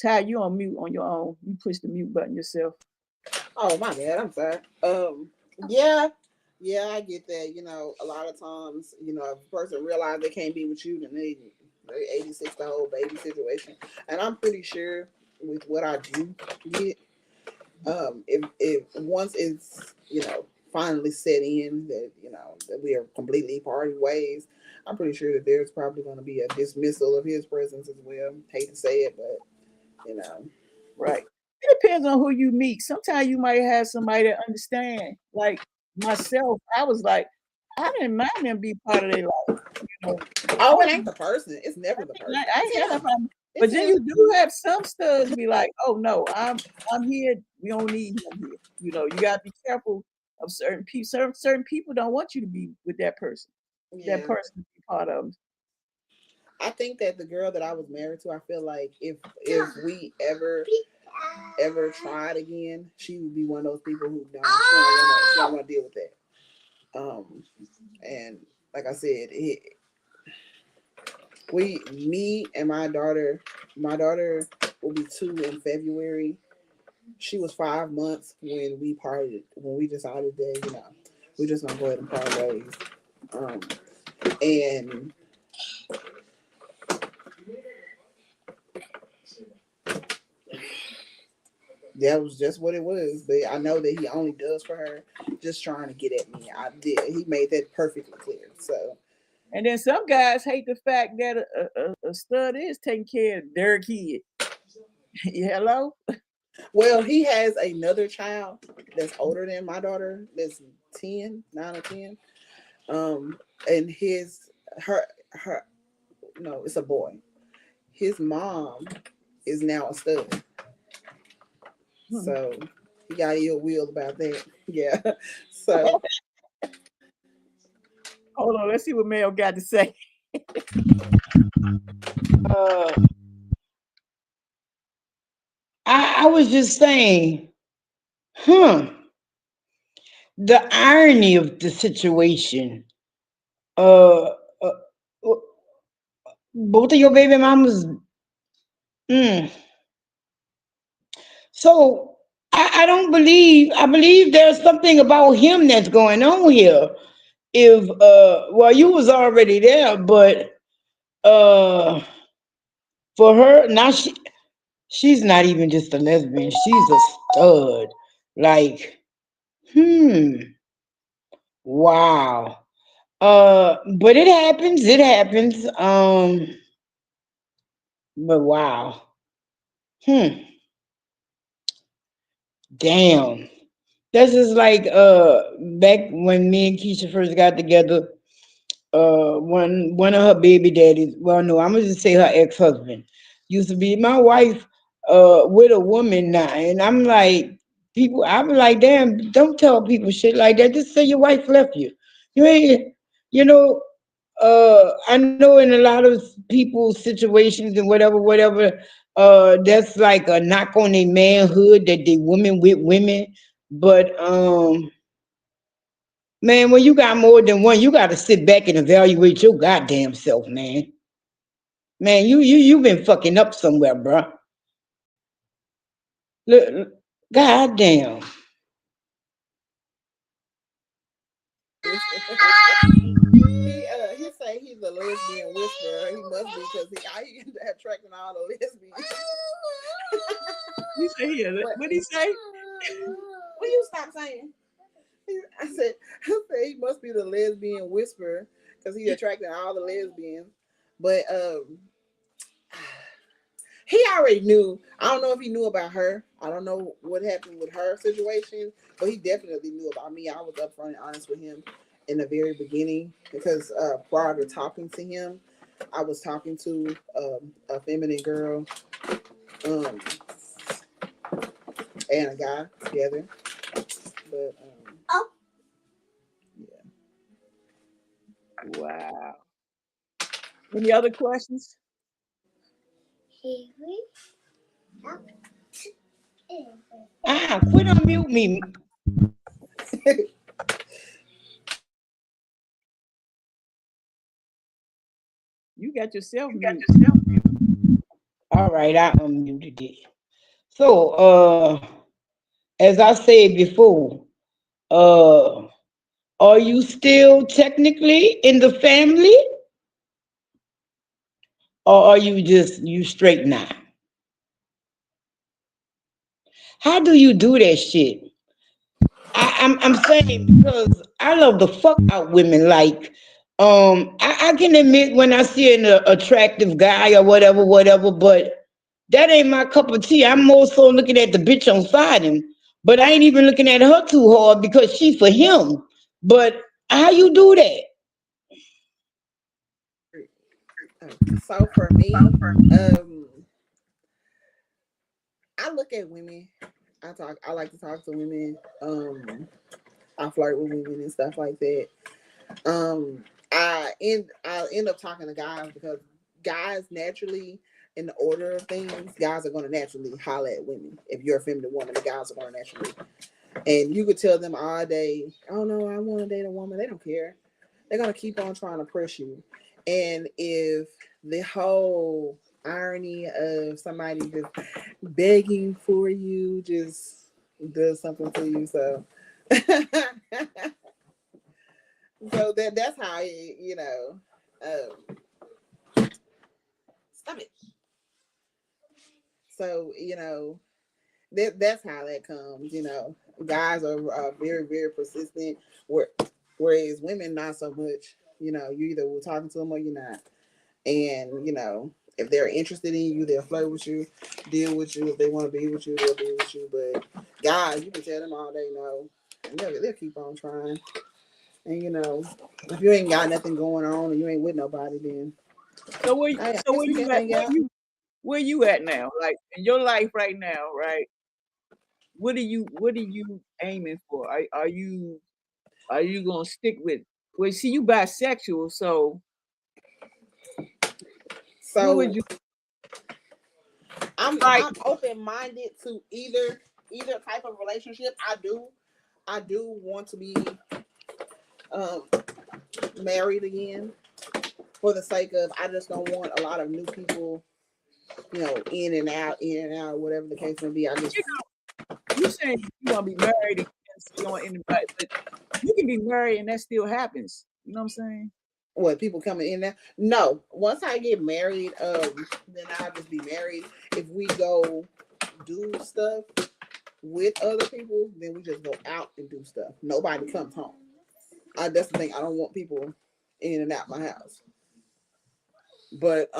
C: Ty, you on mute on your own. You push the mute button yourself.
E: Oh my bad, I'm sorry. Yeah, yeah, I get that. You know, a lot of times, you know, if a person realizes they can't be with you, then they 86 the whole baby situation. And I'm pretty sure with what I do get, if once it's finally set in that that we are completely party ways, I'm pretty sure that there's probably going to be a dismissal of his presence as well. Hate to say it, but you know,
C: Right. It depends on who you meet. Sometimes you might have somebody that understand. Like myself, I was like, I didn't mind them be part of their life. You know,
E: oh, it ain't the person. It's never the person.
C: I
E: It's
C: ain't got no
E: him.
C: problem. But
E: It's
C: then
E: him.
C: you do have some studs be like, oh no, I'm here. We don't need him here. You know, you gotta be careful of certain people. Certain people don't want you to be with that person. That
E: Yeah.
C: person to be part of them.
E: I think that the girl that I was married to, I feel like if we ever tried again, she would be one of those people who don't she don't want to deal with that. And like I said, me and my daughter will be 2 in February. She was 5 months when we parted, when we decided that, we're just gonna go ahead and part ways. Um, and that was just what it was. But I know that he only does for her, just trying to get at me. I did. He made that perfectly clear. So,
C: And then some guys hate the fact that a stud is taking care of their kid. Hello?
E: well, he has another child that's older than my daughter. That's 9 or 10. Um, and her, no, it's a boy. His mom is now a stud.
C: Hmm.
E: So he got ill will about that. Yeah. So
C: Hold on, let's see what Mel got to say.
D: Uh, I was just saying, huh? The irony of the situation. Uh, uh both of your baby mamas. Mm. So I don't believe. I believe there's something about him that's going on here. If well, you was already there, but uh, for her now she's not even just a lesbian. She's a stud. Like, hmm, wow. But it happens. It happens. But wow. Hmm. Damn. This is like back when me and Keisha first got together. One of her baby daddies. Well, no, I'm gonna just say her ex husband used to be my wife. With a woman now, and I'm like, people. I'm like, damn. Don't tell people shit like that. Just say your wife left you. You ain't. You know. I know in a lot of people's situations and whatever, that's like a knock on their manhood that they women with women. But man, when you got more than one, you got to sit back and evaluate your goddamn self, man. Man, you been fucking up somewhere, bruh. Look, goddamn.
E: He say he's a lesbian whisperer. He must be because he attracting all the lesbians.
C: You say here.
E: But
C: What he say?
E: will you stop saying? I said he must be the lesbian whisperer because he attracting all the lesbians. But he already knew. I don't know if he knew about her. I don't know what happened with her situation, but he definitely knew about me. I was upfront and honest with him in the very beginning because prior to talking to him, I was talking to a feminine girl um, and a guy together. But yeah.
C: Wow. Any other questions?
D: Quit unmute me.
C: You got yourself
D: You got
C: mute.
D: yourself. All right, I unmuted it. So, as I said before, uh, are you still technically in the family, or are you just you straight now? How do you do that shit? I'm saying because I love the fuck out women. Like, I can admit when I see an attractive guy or whatever, but that ain't my cup of tea. I'm more so looking at the bitch on side him, but I ain't even looking at her too hard because she for him. But how you do that?
E: So for me, I look at women. I like to talk to women. I flirt with women and stuff like that. I end up talking to guys because guys naturally, in the order of things, guys are going to naturally holler at women. If you're a feminine woman, the guys are going to naturally, and you could tell them all day, "Oh no, I want to date a woman." They don't care. They're gonna keep on trying to press you, and if the whole irony of somebody just begging for you just does something to you, so so that's how stop it. So that's how that comes. Guys are very very persistent, where, whereas women not so much. You either will talking to them or you're not, and if they're interested in you, they'll flirt with you, deal with you. If they want to be with you, they'll be with you. But guys, you can tell them all they know, and they'll keep on trying. And if you ain't got nothing going on and you ain't with nobody, then
C: So where
E: I
C: so
E: guess
C: where
E: we
C: you
E: can
C: at?
E: hang out.
C: Where you at now? Like in your life right now, right? What are you aiming for? Are you gonna stick with? Well, see, you bisexual, so what would
E: So
C: you
E: I'm
C: like?
E: I'm open minded to either type of relationship. I do want to be um, married again for the sake of I just don't want a lot of new people, in and out, whatever the case may be. I just
C: You saying you want to be married again, so you don't want anybody, but you can be married and that still happens. You know what I'm saying?
E: what people coming in there. No, once I get married, then I'll just be married. If we go do stuff with other people, then we just go out and do stuff. Nobody comes home. That's the thing. I don't want people in and out my house. But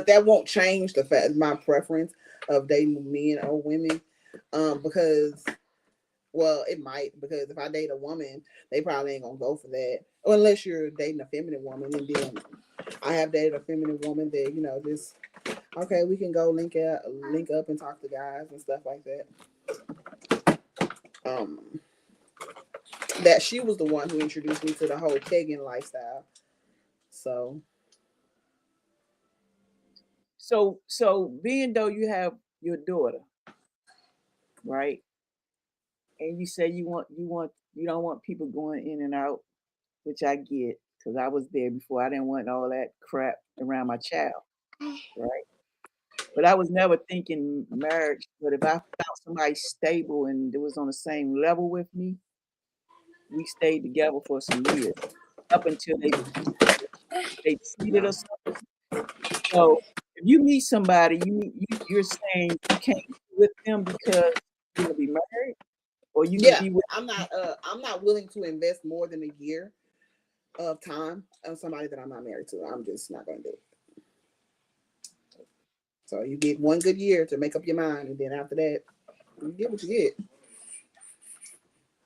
E: that won't change the fact my preference of dating men or women. Because well, it might, because if I date a woman, they probably ain't gonna go for that. Or unless you're dating a feminine woman, and then I have dated a feminine woman that just okay, we can go link up and talk to guys and stuff like that. Um, that she was the one who introduced me to the whole pagan lifestyle. So
C: So being though you have your daughter, right? And you say you don't want people going in and out, which I get because I was there before. I didn't want all that crap around my child, right? But I was never thinking marriage. But if I found somebody stable and it was on the same level with me, we stayed together for some years up until they cheated or something. So if you meet somebody, you're saying you can't be with them because you're gonna be married, or you're gonna
E: yeah,
C: be with.
E: I'm not willing to invest more than a year of time on somebody that I'm not married to. I'm just not gonna do it. So you get one good year to make up your mind, and then after that, you get what you get.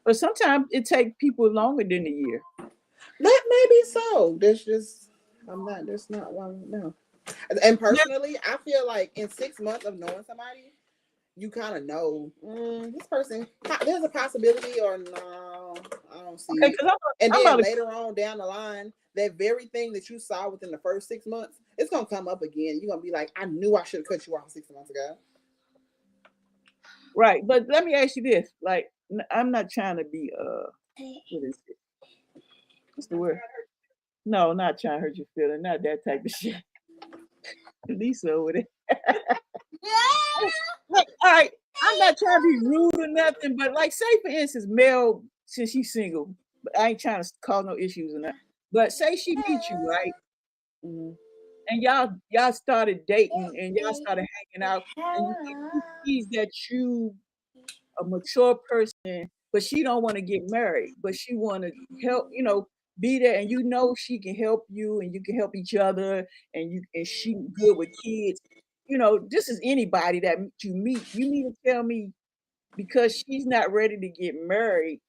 C: But sometimes it takes people longer than a year.
E: That may be so. There's just I'm not. There's not one. No. And
C: Yeah.
E: personally, I feel like in 6 months of knowing somebody, you kind of know this person. There's a possibility, or no, I don't see
C: Okay,
E: it.
C: because
E: And
C: I'm about
E: then
C: to.
E: later on down the line, that very thing that you saw within the first 6 months, it's gonna come up again. You're gonna be like, I knew I should have cut you off 6 months ago.
C: Right, but let me ask you this: like, I'm not trying to be what is it? What's the word? No, not trying to hurt your feeling, not that type of shit. Lisa over there. Look, all right, I'm not trying to be rude or nothing, but like, say for instance, Mel, since she's single, but I ain't trying to cause no issues or nothing. But say she meets you, right?
E: Mhm.
C: And y'all started dating and y'all started hanging out, and you sees that you a mature person, but she don't want to get married, but she want to help, be there, and she can help you, and you can help each other, and she good with kids. This is anybody that you meet. You mean to tell me because she's not ready to get married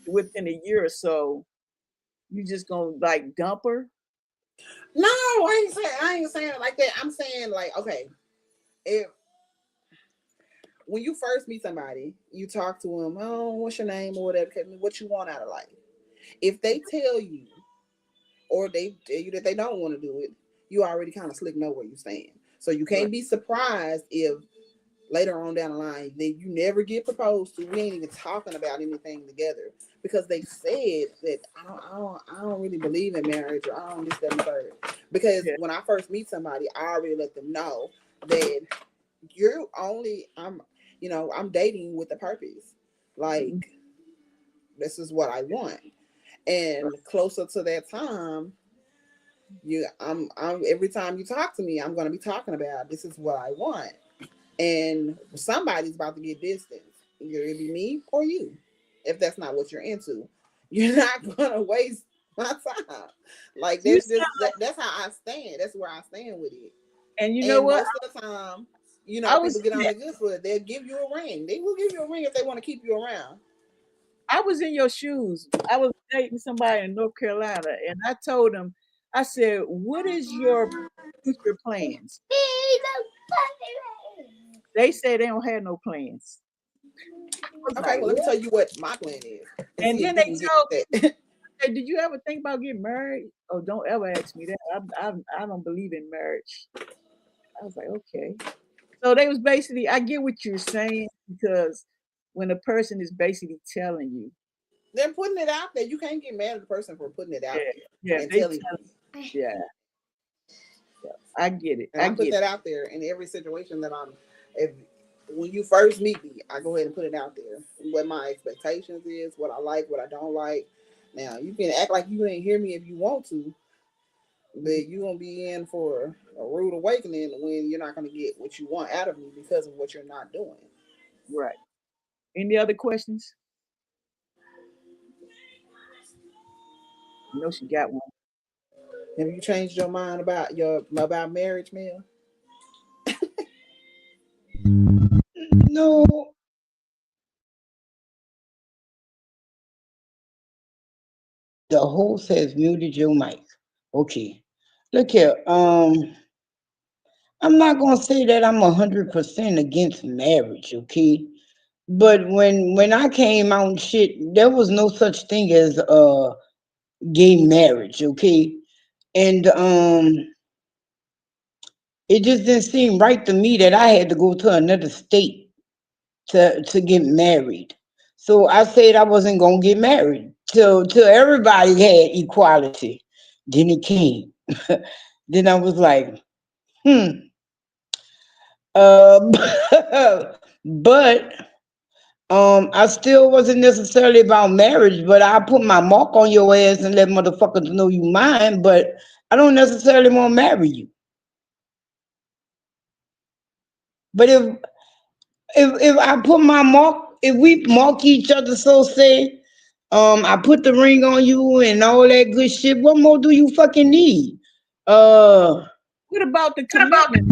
C: within a year or so, you just gonna like dump her?
E: No, I ain't saying it like that. I'm saying like, okay, if when you first meet somebody, you talk to them, oh, what's your name or whatever, what you want out of life. If they tell you or they tell you that they don't want to do it, you already kind of slick know where you stand. So you
C: Right.
E: can't be surprised if later on down the line that you never get proposed to. We ain't even talking about anything together because they said that I don't really believe in marriage, or I don't this, that, and the third. Because
C: Yeah.
E: when I first meet somebody, I already let them know that you're only I'm dating with a purpose. Like
C: Mhm.
E: this is what I want. And closer to that time, I'm every time you talk to me, I'm gonna be talking about this is what I want. And somebody's about to get distance. Either it'll be me or you, if that's not what you're into. You're not gonna waste my time. Like
C: You
E: that's
C: sound,
E: that's how I stand. That's where I stand with it.
C: and you know
E: And
C: what?
E: most of the time,
C: I was
E: people get on the good foot. They'll give you a ring. They will give you a ring if they want to keep you around.
C: I was in your shoes. I was dating somebody in North Carolina, and I told him, I said, "What is your future plans?" They say they don't have no plans. I was
E: Okay,
C: like,
E: well, let me
C: "What?"
E: tell you what my plan is and
C: And
E: see if
C: then
E: we
C: they
E: can get
C: told
E: that.
C: me, "Hey, did you ever think about getting married?" Oh, don't ever ask me that. I don't believe in marriage. I was like, okay. So they was basically, I get what you're saying because when a person is basically telling you,
E: They're putting it out there. You can't get mad at the person for putting it
C: yeah,
E: out there
C: yeah,
E: and
C: they
E: telling
C: tell,
E: you.
C: yeah, yeah, I get it.
E: And
C: I
E: I put
C: get
E: that out there in every situation that I'm. If when you first meet me, I go ahead and put it out there. What my expectations is, what I like, what I don't like. Now you can act like you didn't hear me if you want to,
C: it.
E: but you're gonna be in for a rude awakening when you're not gonna get what you want out of me because of what you're not doing.
C: Right. Any other questions? I know she got one.
E: Have you changed your mind about marriage, Mel?
D: No, the host has muted your mic. Okay. Look here. I'm not gonna say that I'm 100% against marriage, okay? But when I came out and shit, there was no such thing as gay marriage, okay? And it just didn't seem right to me that I had to go to another state to get married. So I said I wasn't gonna get married till everybody had equality. Then it came. Then I was like, hmm. Uh, but I still wasn't necessarily about marriage, but I put my mark on your ass and let motherfuckers know you mine. But I don't necessarily want to marry you. But if I put my mark, if we mark each other, so say, I put the ring on you and all that good shit. What more do you fucking need? Uh,
C: What about the commitment?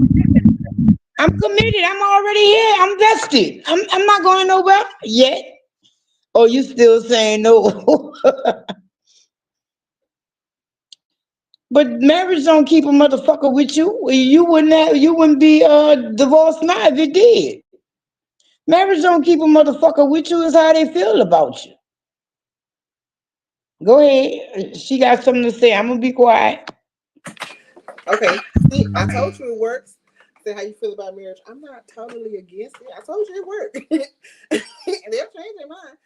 D: I'm committed. I'm already here. I'm vested. I'm not going nowhere yet. Oh, you still saying no? But marriage don't keep a motherfucker with you. You wouldn't be divorced now if it did. Marriage don't keep a motherfucker with you. Is how they feel about you. Go ahead. She got something to say. I'm gonna be quiet.
E: Okay. See, I told you it works. Say how you feel about marriage. I'm not totally against it. I told you it worked. And they'll change their mind.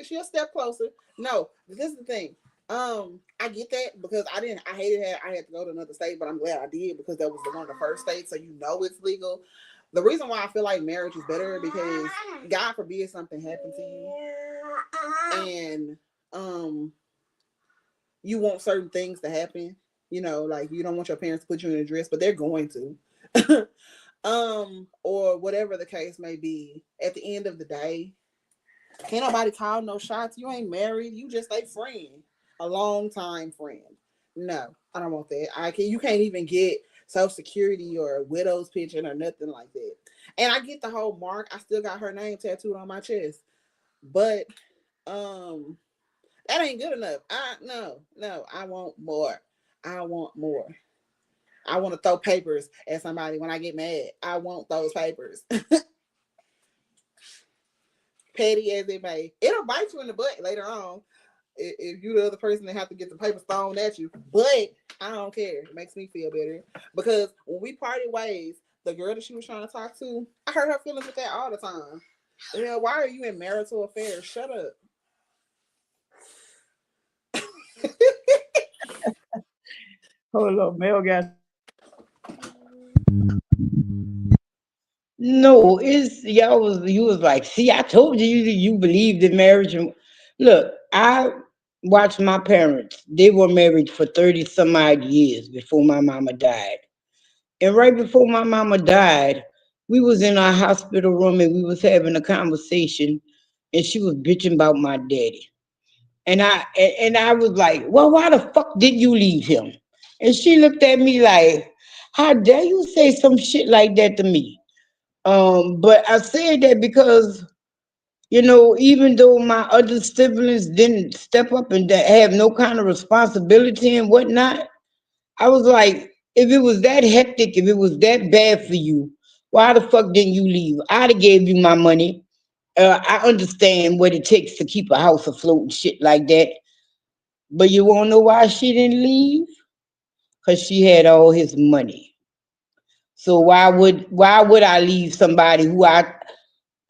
E: She'll step closer. No, this is the thing. I get that because I hated it. I had to go to another state, but I'm glad I did because that was one of the first states, so you know it's legal. The reason why I feel like marriage is better because God forbid something happened to you and you want certain things to happen. You know, like you don't want your parents to put you in a dress, but they're going to. Or whatever the case may be. At the end of the day, can't nobody call no shots. You ain't married. You just a friend, a long time friend. No, I don't want that. You can't even get Social Security or a widow's pension or nothing like that. And I get the whole mark. I still got her name tattooed on my chest, but um, that ain't good enough. No. I want more. I want more. I want to throw papers at somebody when I get mad. I want those papers. Petty as it may. It'll bite you in the butt later on if you're the other person that have to get the papers thrown at you. But I don't care. It makes me feel better. Because when we parted ways, the girl that she was trying to talk to, I hurt her feelings with that all the time. Yeah, why are you in marital affairs? Shut up.
C: Hold on, Mel got.
D: No, it's you was like, see, I told you believed in marriage. And look, I watched my parents. They were married for 30 some odd years before my mama died. And right before my mama died, we was in our hospital room and we was having a conversation and she was bitching about my daddy. And I was like, well, why the fuck did you leave him? And she looked at me like, how dare you say some shit like that to me? But I said that because, even though my other siblings didn't step up and have no kind of responsibility and whatnot, I was like, if it was that hectic, if it was that bad for you, why the fuck didn't you leave? I'd have gave you my money. I understand what it takes to keep a house afloat and shit like that. But you won't know why she didn't leave? Because she had all his money. So why would I leave somebody who I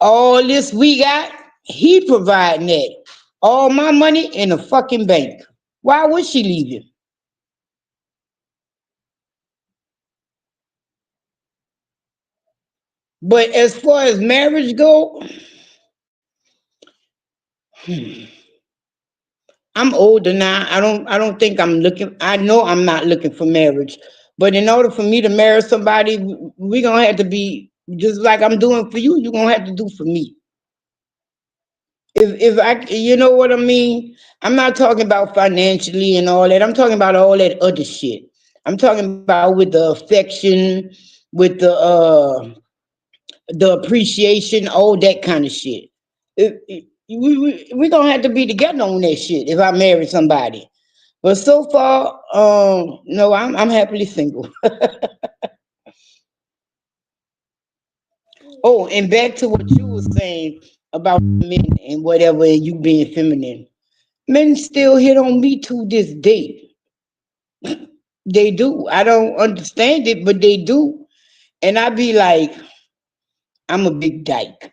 D: all this we got, he providing that. All my money in a fucking bank. Why would she leave him? But as far as marriage go, I'm older now. I don't think I'm looking. I know I'm not looking for marriage. But in order for me to marry somebody, we're gonna have to be just like I'm doing for you, you're gonna have to do for me. If I, you know what I mean? I'm not talking about financially and all that. I'm talking about all that other shit. I'm talking about with the affection, with the appreciation, all that kind of shit. We gonna have to be together on that shit if I marry somebody. But so far, no, I'm happily single. Oh, and back to what you were saying about men and whatever, and you being feminine. Men still hit on me to this day. They do. I don't understand it, but they do. And I be like, I'm a big dyke.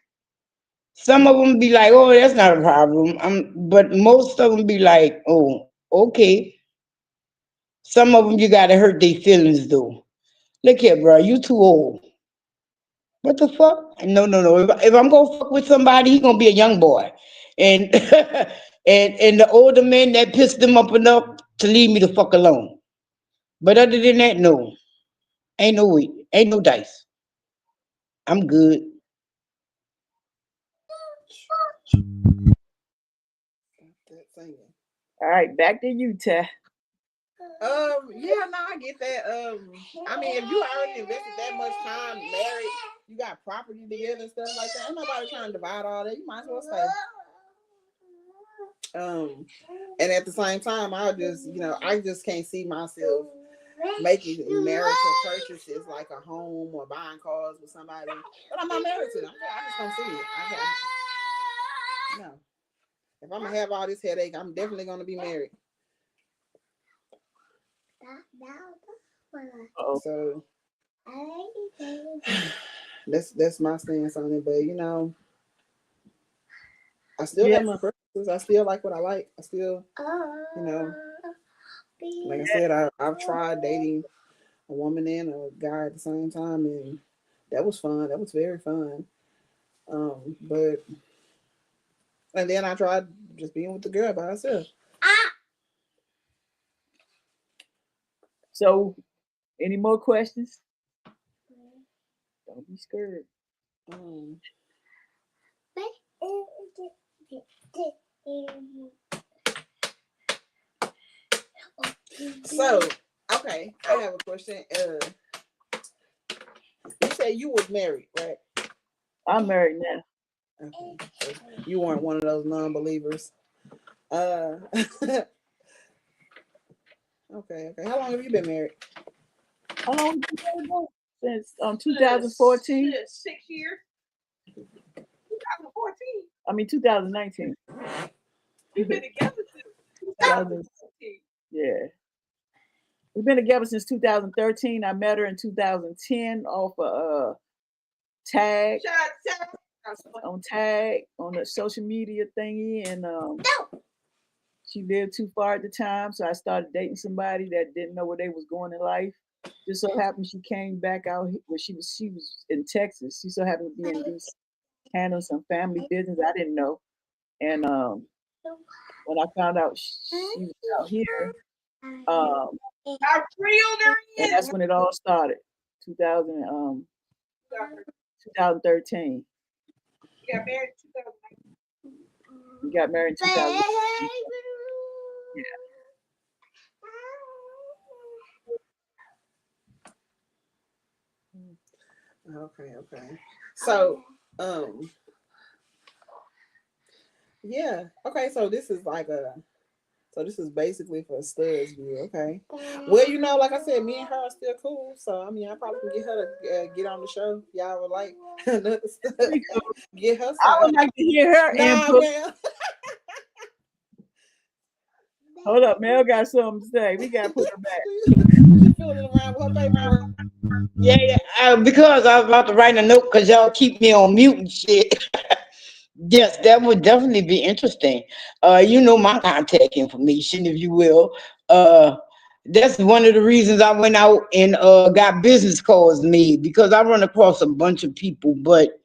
D: Some of them be like, oh, that's not a problem. But most of them be like, oh, okay. Some of them you gotta hurt their feelings though. Look here, bro, you too old. What the fuck? No, no, no. If I'm gonna fuck with somebody, he gonna be a young boy, and and the older men that pissed them up enough to leave me the fuck alone. But other than that, no, ain't no way, ain't no dice. I'm good.
E: That singing.
C: All right, back to you, Ty.
E: Yeah, no, I get that. I mean, if you already invested that much time married, you got property together and stuff like that. Ain't nobody trying to divide all that. You might as well stay. And at the same time, I just can't see myself making marital purchases like a home or buying cars with somebody. But I'm not married to them. I just don't see it. No. If I'm gonna have all this headache, I'm definitely gonna be married.
C: Oh,
E: So that's my stance on it. But I still
C: yeah,
E: have my preferences. I still like what I like. I still, like I said, I've tried dating a woman and a guy at the same time, and that was fun. That was very fun. But and then I tried just being with the girl by herself.
C: so any more questions? Don't be scared.
E: Um, so okay, I have a question. You say you was married, right?
C: I'm married now.
E: Okay, so you weren't one of those non-believers. Okay, okay. How long have you been married?
C: How long you been married now? Since 2014.
F: 6 years. 2014.
C: I mean 2019.
F: We've been together since
C: 2000,
F: 2014.
C: yeah. We've been together since 2013. I met her in 2010 off of Tag
F: Shout out to
C: on Tag on the social media thingy, and she lived too far at the time, so I started dating somebody that didn't know where they was going in life. Just so happened she came back out where she was in Texas. She so happened to be in DC, handling some family business I didn't know, and when I found out she was out here, um,
F: I reeled her
C: and
F: in.
C: that's when it all started. 2000, 2013.
F: We got married in 2019.
C: We got married in 2000. Yeah.
E: Okay, okay. So, um, yeah. Okay, so this is basically for studs view. Okay. Well, like I said, me and her are still cool. So I mean, I probably can get her to get on the show. Y'all would like another stud.
C: Pretty cool.
E: Get her
C: I
E: side.
C: would like to hear her
E: Nah,
C: input.
E: man.
C: Hold up, Mel got something to say. We gotta put her back.
E: She feeling around with her paperwork.
D: Yeah, yeah. Because I was about to write a note because y'all keep me on mute and shit. Yes, that would definitely be interesting. You know my contact information, if you will. Uh, that's one of the reasons I went out and got business cards made because I run across a bunch of people. But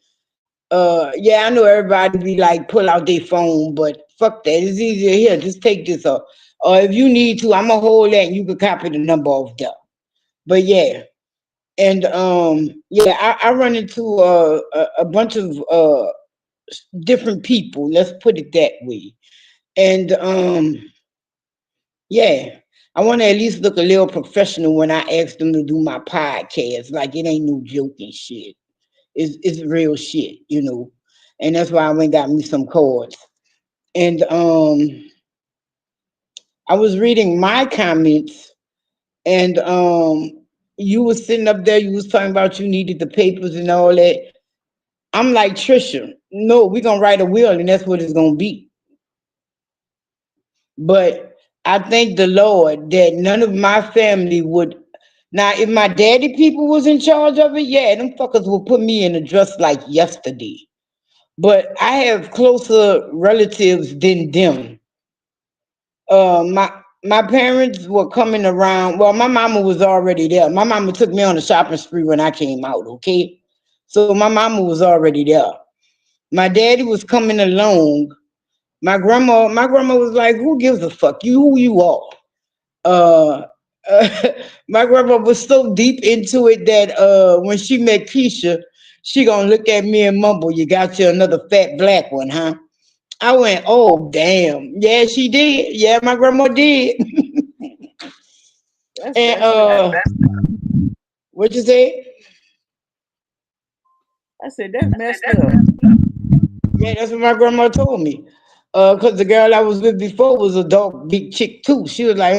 D: yeah, I know everybody be like pull out their phone, but fuck that. It's easier here. Just take this up. Or if you need to, I'm gonna hold that and you can copy the number off there. But yeah, and yeah, I run into a bunch of different people. Let's put it that way. And yeah, I want to at least look a little professional when I ask them to do my podcast. Like it ain't no joking shit. It's real shit, you know. And that's why I went and got me some cards. And I was reading my comments, and you was sitting up there. You was talking about you needed the papers and all that. I'm like Trisha. No, we're gonna write a will, and that's what it's gonna be. But I thank the Lord that none of my family would. Now, if my daddy people was in charge of it, yeah, them fuckers would put me in a dress like yesterday. But I have closer relatives than them. My parents were coming around. Well, my mama was already there. My mama took me on a shopping spree when I came out. Okay, so my mama was already there. My daddy was coming along. My grandma was like, "Who gives a fuck? You who you are." Uh, my grandma was so deep into it that when she met Keisha, she gonna look at me and mumble, "You got you another fat black one, huh?" I went, "Oh damn, yeah, she did. Yeah, my grandma did."
C: That's
D: And
C: messed up.
D: what you say?
C: I said that's messed up.
D: Yeah, that's what my grandma told me. Cause the girl I was with before was a dark big chick too. She was like,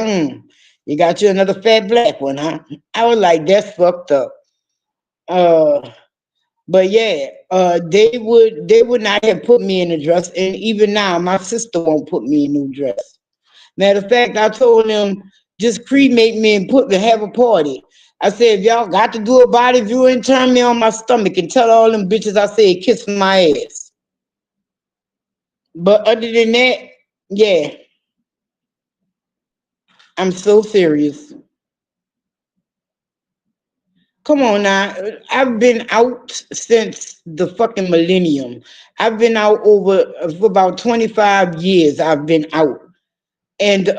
D: "You got you another fat black one, huh?" I was like, "That's fucked up." Uh, but yeah, they would not have put me in a dress, and even now, my sister won't put me in no dress. Matter of fact, I told them just cremate me and put me have a party. I said, if y'all got to do a body viewing, turn me on my stomach and tell all them bitches I said kiss my ass. But other than that, yeah, I'm so serious. Come on now. I've been out since the fucking millennium. I've been out over for about 25 years. I've been out. And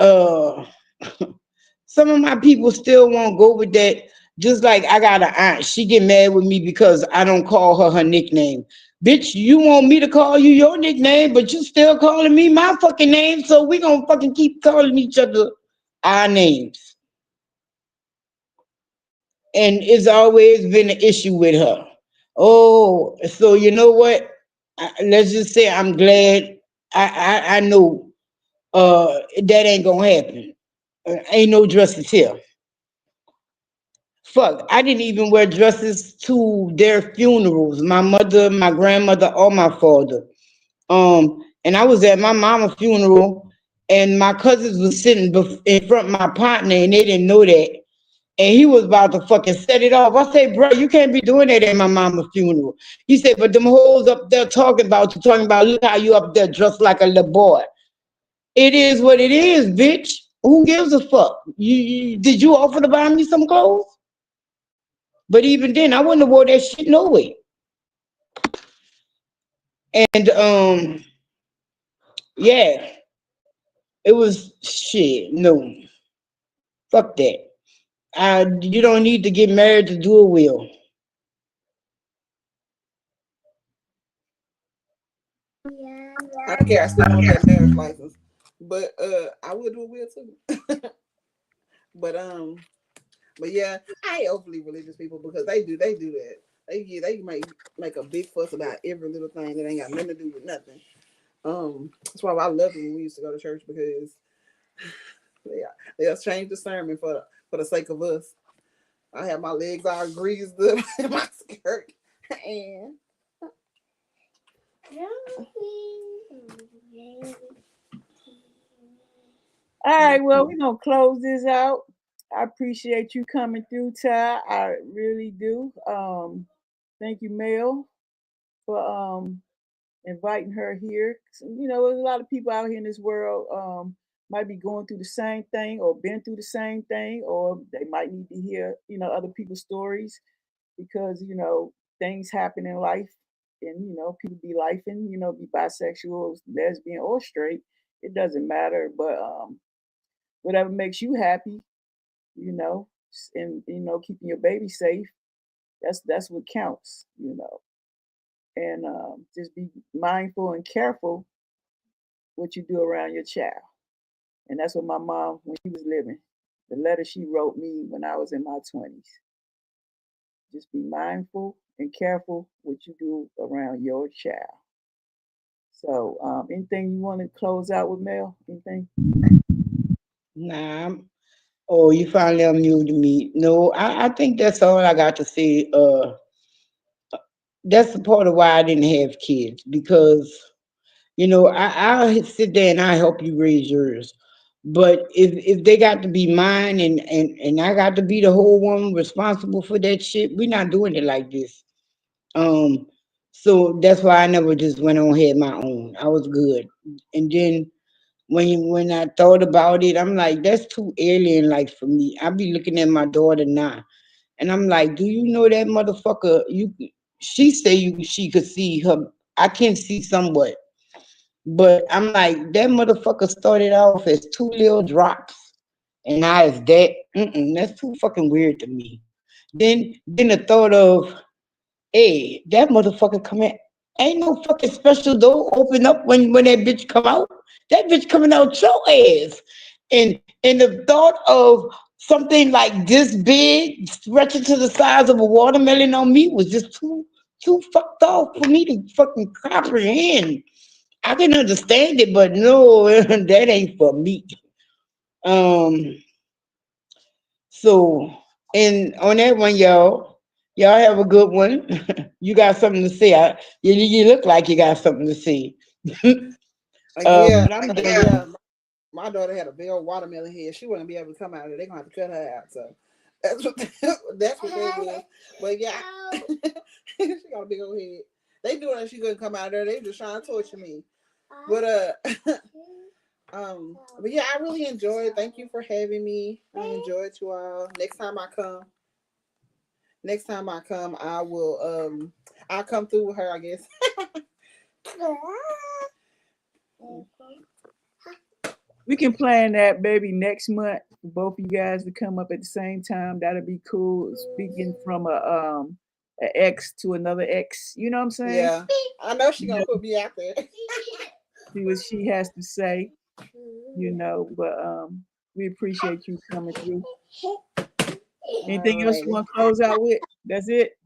D: some of my people still won't go with that. Just like I got an aunt, she get mad with me because I don't call her nickname. Bitch, you want me to call you your nickname, but you still calling me my fucking name, so we gonna fucking keep calling each other our names. And it's always been an issue with her. Oh, so you know what? Let's just say I'm glad. I know that ain't gonna happen. Ain't no dresses here. Fuck, I didn't even wear dresses to their funerals. My mother, my grandmother, or my father. And I was at my mama's funeral, and my cousins was sitting in front of my partner, and they didn't know that. And he was about to fucking set it off. I said, bro, you can't be doing that at my mama's funeral. He said, but them hoes up there talking about you, talking about, look how you up there dressed like a little boy. It is what it is, bitch. Who gives a fuck? Did you offer to buy me some clothes? But even then, I wouldn't have wore that shit no way. And yeah, it was shit. No, fuck that. You don't need to get married to do a will.
E: I don't care. I still want that marriage license, but I would do a will too. But but yeah, I hate overly religious people because they do that. They make a big fuss about every little thing that ain't got nothing to do with nothing. That's why I loved it when we used to go to church because they'll change the sermon for the sake of us. I have my legs all greased up in my skirt, and
C: All right, well, we're gonna close this out. I appreciate you coming through, Ty. I really do. Thank you, Mel, for inviting her here. You know, there's a lot of people out here in this world might be going through the same thing or been through the same thing, or they might need to hear, other people's stories because, things happen in life and, people be life and, be bisexual, lesbian, or straight. It doesn't matter. But whatever makes you happy, you know, and, keeping your baby safe, that's what counts. And just be mindful and careful what you do around your child. And that's what my mom, when she was living, the letter she wrote me when I was in my 20s. Just be mindful and careful what you do around your child. So, anything you want to close out with, Mel? Anything?
D: Nah. Oh, you finally unmuted me. No, I think that's all I got to say. that's the part of why I didn't have kids because I'll sit there and I help you raise yours. But if they got to be mine and I got to be the whole one responsible for that shit, we're not doing it like this. Um, so that's why I never just went on had my own. I was good. And then when I thought about it, I'm like, that's too alien like for me. I be looking at my daughter now, and I'm like, do you know that motherfucker? She say she could see her. I can see somewhat, but I'm like, that motherfucker started off as two little drops, and now it's that. That's too fucking weird to me. Then the thought of, hey, that motherfucker coming. Ain't no fucking special door open up when that bitch come out. That bitch coming out your ass. And the thought of something like this big stretching to the size of a watermelon on me was just too fucked off for me to fucking comprehend. I can understand it, but no, that ain't for me. Um, so, and on that one, y'all have a good one. You got something to say. You look like you got something to say.
E: Yeah,
D: But I'm
E: yeah.
D: done.
E: My daughter had a big old watermelon head. She wouldn't be able to come out of it. They're gonna have to cut her out. So that's what that's what that was. But yeah, she got a big old head. They doing it. She couldn't come out of there. They just trying to torture me. But but yeah, I really enjoyed. Thank you for having me. I enjoyed you all. Next time I come, I will I'll come through with her, I guess.
C: We can plan that maybe next month for both of you guys to come up at the same time. That'll be cool. Speaking from a ex to another ex. You know what I'm saying?
E: Yeah. I know she
C: You
E: gonna
C: know,
E: put me out there.
C: see what she has to say. But we appreciate you coming through. Anything else you
E: Alrighty.
C: want to close out with? That's it.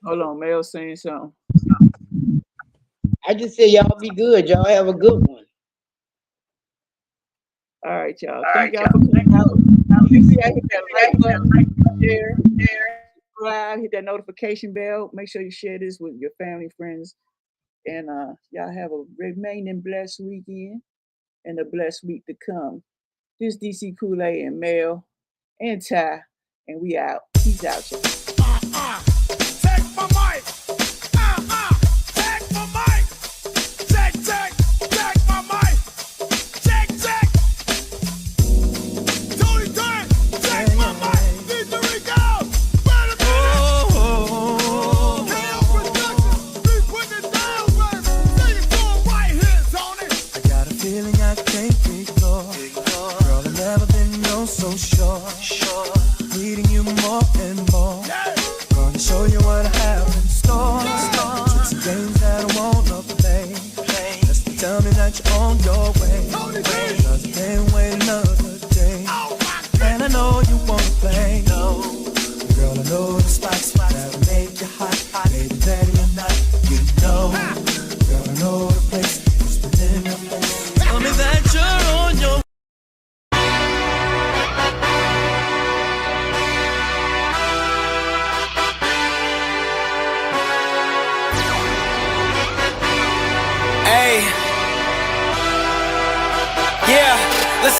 C: Hold on, Mel saying something.
D: I just say y'all be good. Y'all have a good one.
C: All right, y'all. Thank y'all for coming out. Make sure y'all hit that like button, share, subscribe, hit that notification bell. Make sure you share this with your family, friends, and y'all have a remaining blessed weekend and a blessed week to come. This DC Kool-Aid and Mel and Ty, and we out. Peace out, y'all.